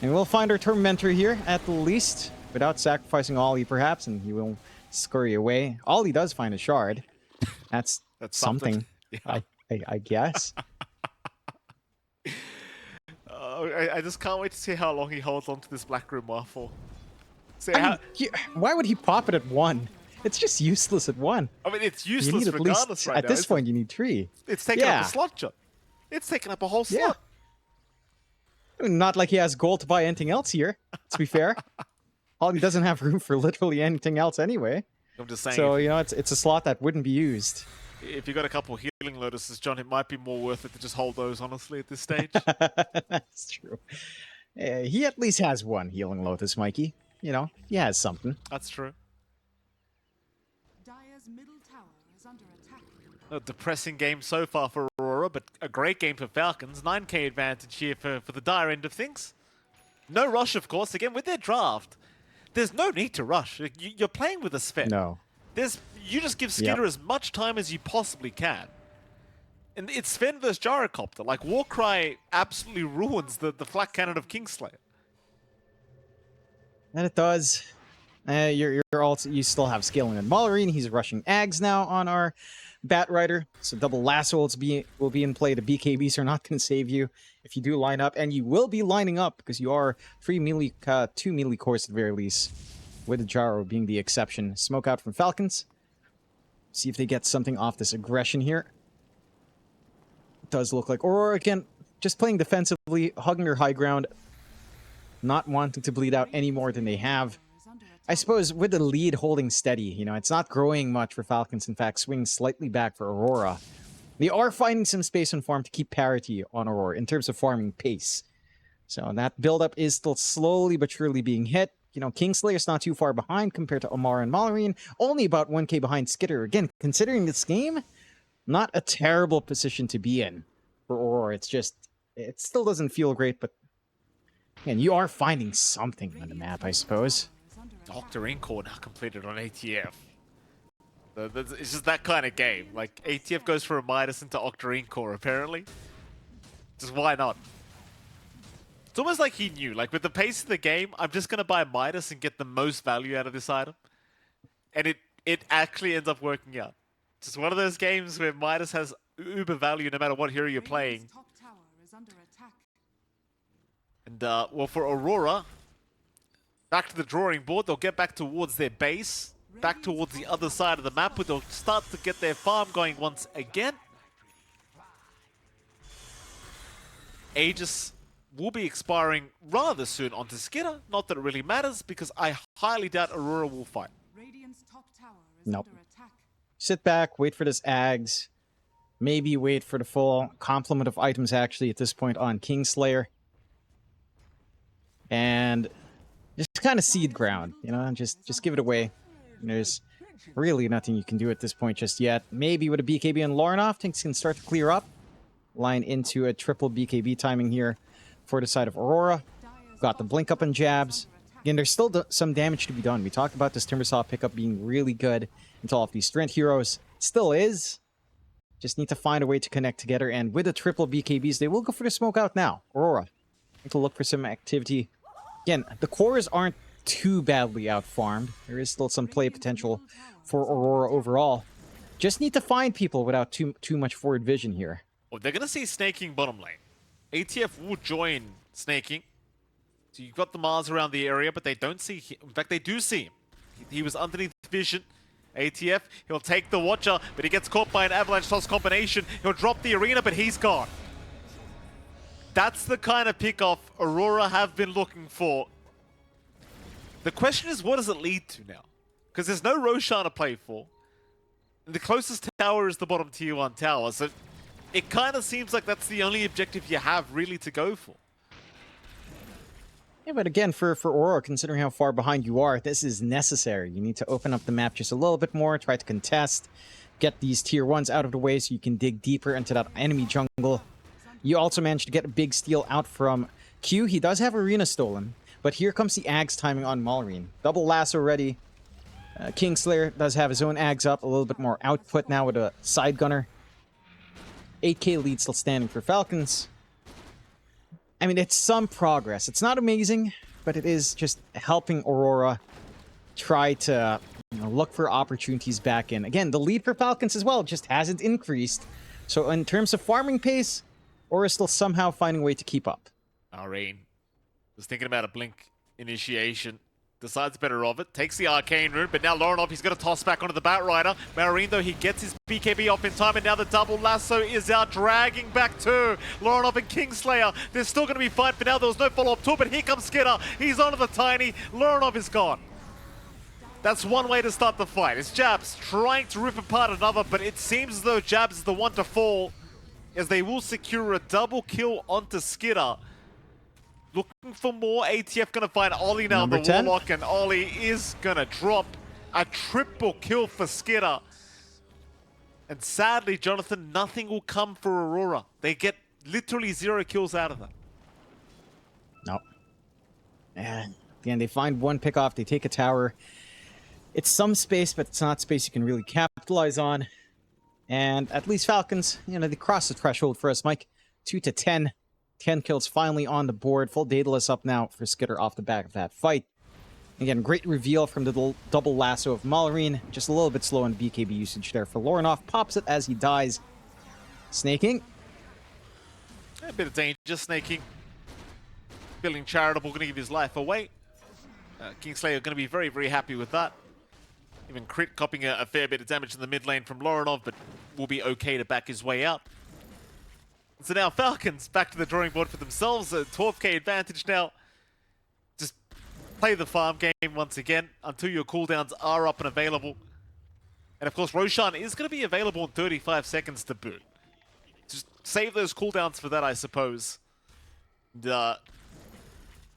Speaker 2: And we'll find our Tormentor here, at the least, without sacrificing Ollie, perhaps, and he will scurry away. Ollie does find a shard. That's something. Yeah. I guess.
Speaker 1: I just can't wait to see how long he holds on to this Black Grimoire for.
Speaker 2: Why would he pop it at 1? It's just useless at 1.
Speaker 1: I mean, it's useless regardless right now.
Speaker 2: At this point, you need 3.
Speaker 1: It's taking up a slot, John. It's taking up a whole slot.
Speaker 2: Yeah. Not like he has gold to buy anything else here, to be fair. Ollie doesn't have room for literally anything else anyway.
Speaker 1: I'm just saying.
Speaker 2: So, you know, it's a slot that wouldn't be used.
Speaker 1: If you got a couple healing lotuses, John, it might be more worth it to just hold those, honestly, at this stage.
Speaker 2: That's true. He at least has 1 healing lotus, Mikey. You know, he has something.
Speaker 1: That's true.
Speaker 3: Dire's middle tower is under attack.
Speaker 1: A depressing game so far for Aurora, but a great game for Falcons. 9k advantage here for the dire end of things. No rush, of course. Again, with their draft, there's no need to rush. You're playing with a Sven.
Speaker 2: No.
Speaker 1: You just give Skitter as much time as you possibly can. And it's Sven versus Gyrocopter. Like, Warcry absolutely ruins the flak cannon of Kingslayer.
Speaker 2: And it does. You're also, you still have scaling on Malorine. He's rushing Ags now on our Bat Rider. So double lasso will be in play. The BKBs are not going to save you if you do line up. And you will be lining up because you are 2 melee cores at the very least. With the Gyro being the exception. Smoke out from Falcons. See if they get something off this aggression here. It does look like Aurora, again, just playing defensively, hugging their high ground. Not wanting to bleed out any more than they have. I suppose with the lead holding steady, you know, it's not growing much for Falcons. In fact, swinging slightly back for Aurora. They are finding some space on farm to keep parity on Aurora in terms of farming pace. So that buildup is still slowly but surely being hit. You know, Kingslayer's not too far behind compared to Omar and Malorine. Only about 1k behind Skitter. Again, considering this game, not a terrible position to be in for Aurora. It's just, it still doesn't feel great, but again, you are finding something on the map, I suppose.
Speaker 1: Dr. Incore now completed on ATF. It's just that kind of game. Like, ATF goes for a Midas into Octarine Core, apparently. Just why not? It's almost like he knew. Like, with the pace of the game, I'm just going to buy Midas and get the most value out of this item. And it actually ends up working out. Just one of those games where Midas has uber value no matter what hero you're playing. And, well, for Aurora, back to the drawing board. They'll get back towards their base. Back towards the other side of the map, where they'll start to get their farm going once again. Aegis will be expiring rather soon onto Skitter. Not that it really matters, because I highly doubt Aurora will fight.
Speaker 2: Nope. Sit back, wait for this Ags. Maybe wait for the full complement of items, actually, at this point on Kingslayer. And just kind of seed ground, you know, just give it away. There's really nothing you can do at this point just yet. Maybe with a BKB and Lornoff, things can start to clear up. Line into a triple BKB timing here for the side of Aurora. Got the blink up and jabs. Again, there's still some damage to be done. We talked about this Timbersaw pickup being really good into all of these strength heroes. It still is. Just need to find a way to connect together. And with the triple BKBs, they will go for the smoke out now. Aurora, need to look for some activity. Again, the cores aren't too badly out-farmed. There is still some play potential for Aurora overall. Just need to find people without too much forward vision here.
Speaker 1: Well, they're going to see snaking bottom lane. ATF will join snaking. So you've got the Mars around the area, but they don't see him. In fact, they do see him. He was underneath vision. ATF, he'll take the Watcher, but he gets caught by an Avalanche Toss combination. He'll drop the arena, but he's gone. That's the kind of pickoff Aurora have been looking for. The question is, what does it lead to now? Because there's no Roshan to play for. And the closest tower is the bottom tier 1 tower, so it kind of seems like that's the only objective you have really to go for.
Speaker 2: Yeah, but again, for Aurora, considering how far behind you are, this is necessary. You need to open up the map just a little bit more, try to contest, get these tier 1s out of the way so you can dig deeper into that enemy jungle. You also managed to get a big steal out from Q. He does have Arena stolen. But here comes the Ags timing on Malorine. Double lasso ready. Kingslayer does have his own Ags up. A little bit more output now with a side gunner. 8k lead still standing for Falcons. I mean, it's some progress. It's not amazing, but it is just helping Aurora try to look for opportunities back in. Again, the lead for Falcons as well just hasn't increased. So in terms of farming pace, Aurora is still somehow finding a way to keep up.
Speaker 1: Rain was thinking about a blink initiation. Decides better of it. Takes the Arcane Rune, but now Lorenov, he's going to toss back onto the Bat Rider. Marine, though, he gets his BKB off in time, and now the double lasso is out, dragging back to Lorenov and Kingslayer. There's still going to be fight for now. There was no follow-up to it, but here comes Skitter. He's onto the Tiny. Lorenov is gone. That's one way to start the fight. It's Jabs trying to rip apart another, but it seems as though Jabs is the one to fall, as they will secure a double kill onto Skitter. Looking for more. ATF going to find Ollie now, the Warlock, and Ollie is going to drop a triple kill for Skitter. And sadly, Jonathan, nothing will come for Aurora. They get literally 0 kills out of that.
Speaker 2: Nope. And again, they find one pick off, they take a tower. It's some space, but it's not space you can really capitalize on. And at least Falcons, they cross the threshold for us, Mike. 2 to 10. 10 kills finally on the board. Full Daedalus up now for Skitter off the back of that fight. Again, great reveal from the double lasso of Malorine. Just a little bit slow on BKB usage there for Lornoff. Pops it as he dies. Snaking.
Speaker 1: A bit of danger, snaking. Feeling charitable, going to give his life away. Kingslayer going to be very, very happy with that. Even Crit copying a fair bit of damage in the mid lane from Lorinov, but will be okay to back his way out. So now Falcons back to the drawing board for themselves. A 12k advantage now. Just play the farm game once again until your cooldowns are up and available. And of course, Roshan is going to be available in 35 seconds to boot. Just save those cooldowns for that, I suppose.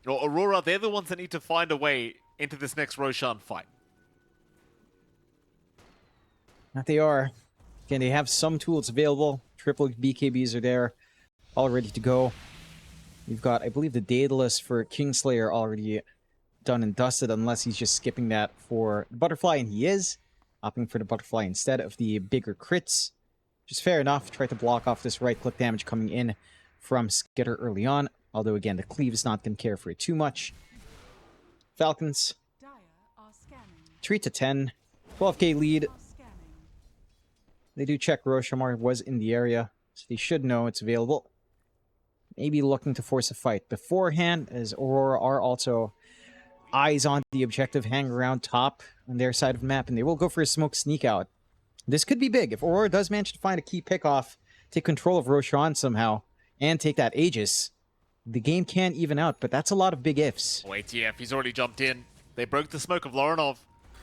Speaker 1: Aurora, they're the ones that need to find a way into this next Roshan fight.
Speaker 2: That they are. Again, they have some tools available. Triple BKBs are there, all ready to go. You've got, I believe, the Daedalus for Kingslayer already done and dusted, unless he's just skipping that for the Butterfly, and he is. Opting for the Butterfly instead of the bigger crits. Which is fair enough. Try to block off this right-click damage coming in from Skitter early on. Although, again, the cleave is not going to care for it too much. Falcons. 3 to 10. 12k lead. They do check Roshamar was in the area, so they should know it's available. Maybe looking to force a fight beforehand, as Aurora are also eyes on the objective, hang around top on their side of the map, and they will go for a smoke sneak out. This could be big. If Aurora does manage to find a key pickoff, take control of Roshan somehow, and take that Aegis, the game can even out, but that's a lot of big ifs.
Speaker 1: Oh, ATF, he's already jumped in. They broke the smoke of Lorinov.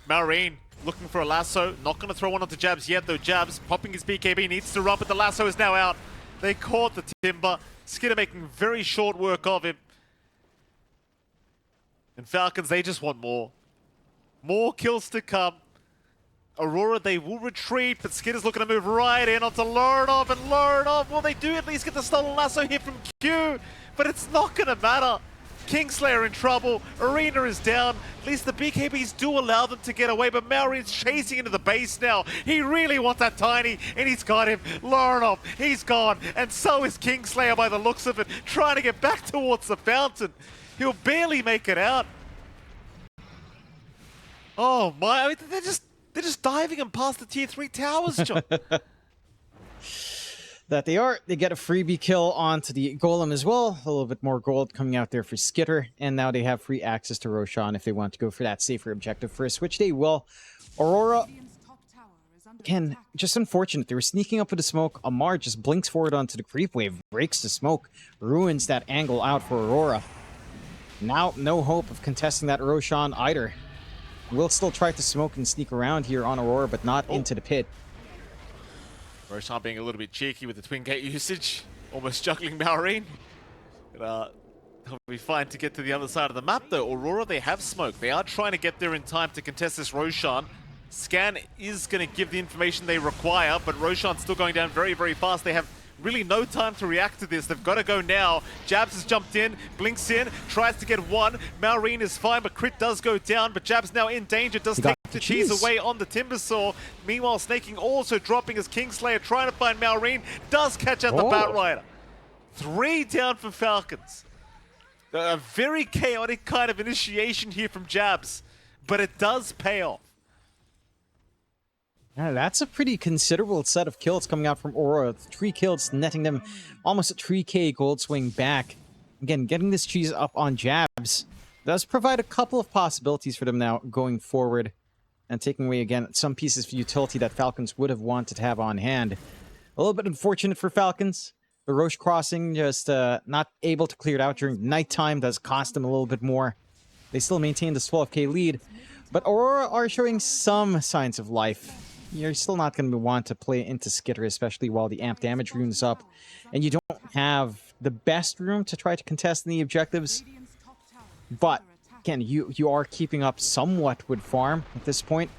Speaker 1: Marine looking for a lasso. Not going to throw one onto Jabs yet, though. Jabs popping his BKB, needs to run, but the lasso is now out. They caught the Timber. Skitter making very short work of him. And Falcons, they just want more. More kills to come. Aurora, they will retreat, but Skitter's looking to move right in onto Lorinov, and Lorinov, will they do at least get the stolen lasso here from Q? But it's not going to matter. Kingslayer in trouble. Arena is down. At least the BKBs do allow them to get away, but Malorine's chasing into the base now. He really wants that Tiny, and he's got him. Lorinov, he's gone, and so is Kingslayer by the looks of it, trying to get back towards the fountain. He'll barely make it out. Oh my, I mean, they're just diving him past the tier 3 towers, John.
Speaker 2: That they are. They get a freebie kill onto the Golem as well. A little bit more gold coming out there for Skitter. And now they have free access to Roshan if they want to go for that safer objective first, which they will. Aurora, again, just unfortunate. They were sneaking up with the smoke. Amar just blinks forward onto the creep wave, breaks the smoke, ruins that angle out for Aurora. Now, no hope of contesting that Roshan either. We'll still try to smoke and sneak around here on Aurora, but not into the pit.
Speaker 1: Roshan being a little bit cheeky with the twin gate usage, almost juggling Malorine. It'll be fine to get to the other side of the map though. Aurora, they have smoke. They are trying to get there in time to contest this Roshan. Scan is going to give the information they require, but Roshan's still going down very, very fast. They have really no time to react to this. They've got to go now. Jabs has jumped in, blinks in, tries to get one. Malorine is fine, but Crit does go down, but Jabs now in danger, does take the cheese away on the Timbersaw. Meanwhile, Snaking also dropping as Kingslayer, trying to find Malorine, does catch out the Batrider. 3 down for Falcons. A very chaotic kind of initiation here from Jabs, but it does pay off.
Speaker 2: Yeah, that's a pretty considerable set of kills coming out from Aurora. 3 kills, netting them almost a 3k gold swing back. Again, getting this cheese up on Jabs does provide a couple of possibilities for them now going forward. And taking away, again, some pieces of utility that Falcons would have wanted to have on hand. A little bit unfortunate for Falcons. The Roche crossing just not able to clear it out during nighttime does cost them a little bit more. They still maintain this 12k lead. But Aurora are showing some signs of life. You're still not going to want to play into Skitter, especially while the amp damage rune's up. And you don't have the best room to try to contest the objectives. But, again, you are keeping up somewhat with farm at this point.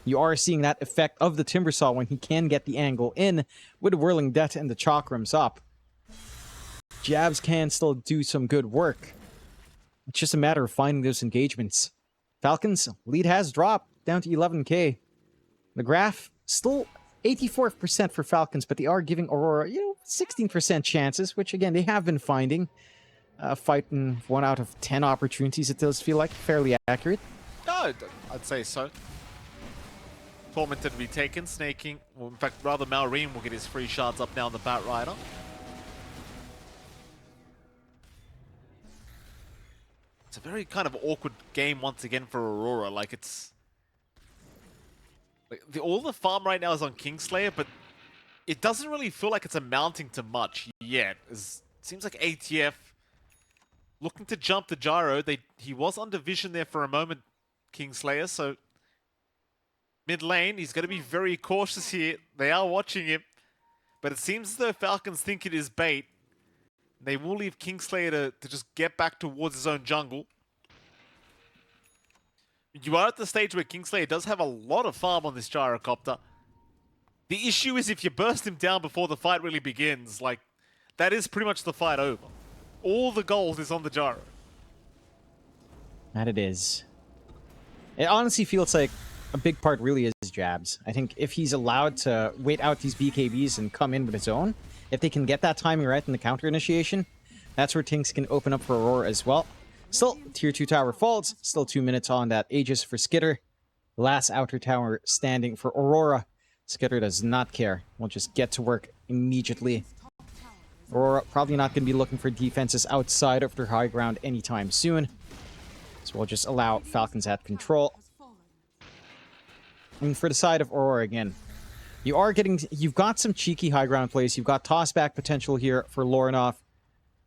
Speaker 2: You are seeing that effect of the Timbersaw when he can get the angle in with the Whirling Death and the Chakrams up. Jabs can still do some good work. It's just a matter of finding those engagements. Falcons lead has dropped down to 11k. The graph still 84% for Falcons, but they are giving Aurora, 16% chances, which again, they have been finding. Fighting 1 out of 10 opportunities, it does feel like fairly accurate.
Speaker 1: No, I'd say so. Tormented to be taken, snaking. Well, in fact, rather Malrine will get his free shards up now on the Bat Rider. It's a very kind of awkward game once again for Aurora. Like all the farm right now is on Kingslayer, but it doesn't really feel like it's amounting to much yet. It seems like ATF looking to jump the gyro. He was under vision there for a moment, Kingslayer, so mid lane, he's going to be very cautious here. They are watching him, but it seems as though Falcons think it is bait. They will leave Kingslayer to just get back towards his own jungle. You are at the stage where Kingslayer does have a lot of farm on this gyrocopter. The issue is if you burst him down before the fight really begins, like, that is pretty much the fight over. All the gold is on the gyro.
Speaker 2: That it is. It honestly feels like a big part really is jabs. I think if he's allowed to wait out these BKBs and come in with his own, if they can get that timing right in the counter initiation, that's where things can open up for Aurora as well. Still, tier 2 tower falls. Still 2 minutes on that Aegis for Skitter. Last outer tower standing for Aurora. Skitter does not care. We'll just get to work immediately. Aurora probably not going to be looking for defenses outside of their high ground anytime soon. So we'll just allow Falcons at control. And for the side of Aurora again, you've got some cheeky high ground plays. You've got tossback potential here for Lorinov.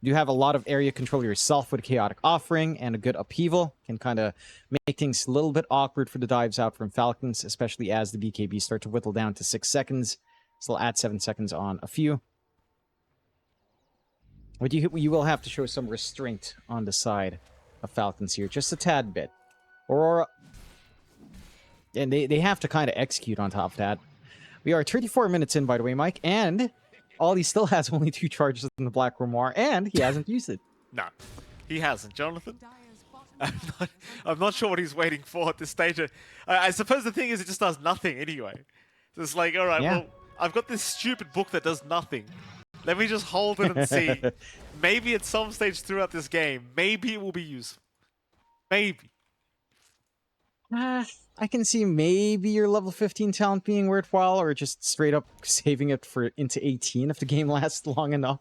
Speaker 2: You have a lot of area control yourself with a Chaotic Offering and a good upheaval. Can kind of make things a little bit awkward for the dives out from Falcons, especially as the BKB start to whittle down to 6 seconds. Still add 7 seconds on a few. But you will have to show some restraint on the side of Falcons here, just a tad bit. Aurora, and they have to kind of execute on top of that. We are 34 minutes in, by the way, Mike, and Ollie still has only 2 charges in the Black Grimoire, and he hasn't used it.
Speaker 1: No, he hasn't, Jonathan. I'm not sure what he's waiting for at this stage. I suppose the thing is it just does nothing anyway. So it's like, all right, well, I've got this stupid book that does nothing. Let me just hold it and see. Maybe at some stage throughout this game, maybe it will be useful. Maybe.
Speaker 2: I can see maybe your level 15 talent being worthwhile, or just straight up saving it for into 18 if the game lasts long enough.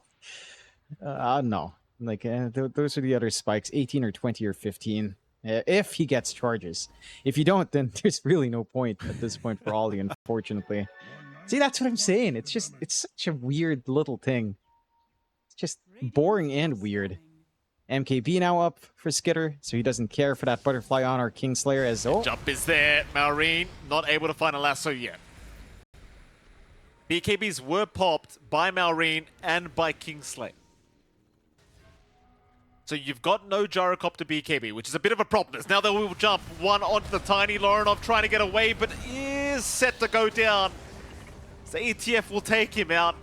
Speaker 2: No. Like, those are the other spikes, 18 or 20 or 15, if he gets charges. If you don't, then there's really no point at this point for Ollie, unfortunately. See, that's what I'm saying. It's such a weird little thing. It's just boring and weird. MKB now up for Skitter, so he doesn't care for that butterfly on our Kingslayer as oh.
Speaker 1: Jump is there. Malrine not able to find a lasso yet. BKBs were popped by Malrine and by Kingslayer. So you've got no gyrocopter BKB, which is a bit of a problem. Now they will jump one onto the tiny Lorinov trying to get away, but is set to go down. So ETF will take him out.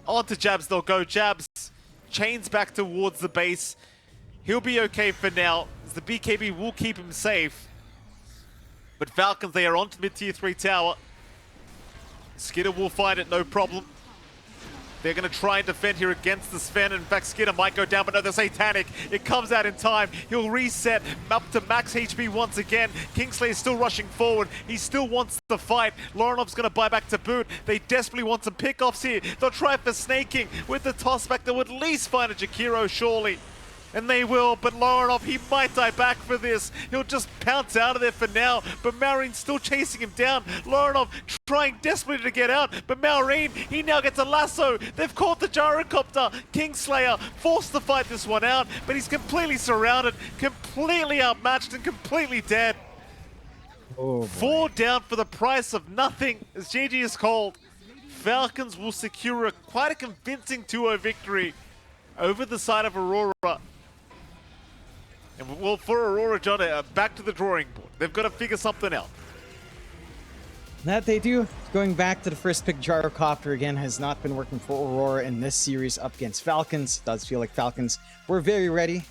Speaker 1: Onto Jabs they'll go. Jabs chains back towards the base. He'll be okay for now, as the BKB will keep him safe. But Falcons, they are onto mid-tier 3 tower. Skitter will find it, no problem. They're going to try and defend here against the Sven. In fact, Skitter might go down, but no, the Satanic. It comes out in time. He'll reset up to max HP once again. Kingslayer is still rushing forward. He still wants to fight. Lorinov's going to buy back to boot. They desperately want some pickoffs here. They'll try for snaking with the tossback. They'll at least find a Jakiro, surely. And they will, but Lorinov, he might die back for this. He'll just pounce out of there for now, but Malrine's still chasing him down. Lorinov trying desperately to get out, but Malrine, he now gets a lasso. They've caught the gyrocopter. Kingslayer forced to fight this one out, but he's completely surrounded, completely outmatched, and completely dead.
Speaker 2: Oh,
Speaker 1: 4 down for the price of nothing, as GG is called. Falcons will secure quite a convincing 2-0 victory over the side of Aurora. And well, for Aurora, John, back to the drawing board. They've got to figure something out.
Speaker 2: That they do. Going back to the first pick, Gyrocopter again has not been working for Aurora in this series up against Falcons. Does feel like Falcons were very ready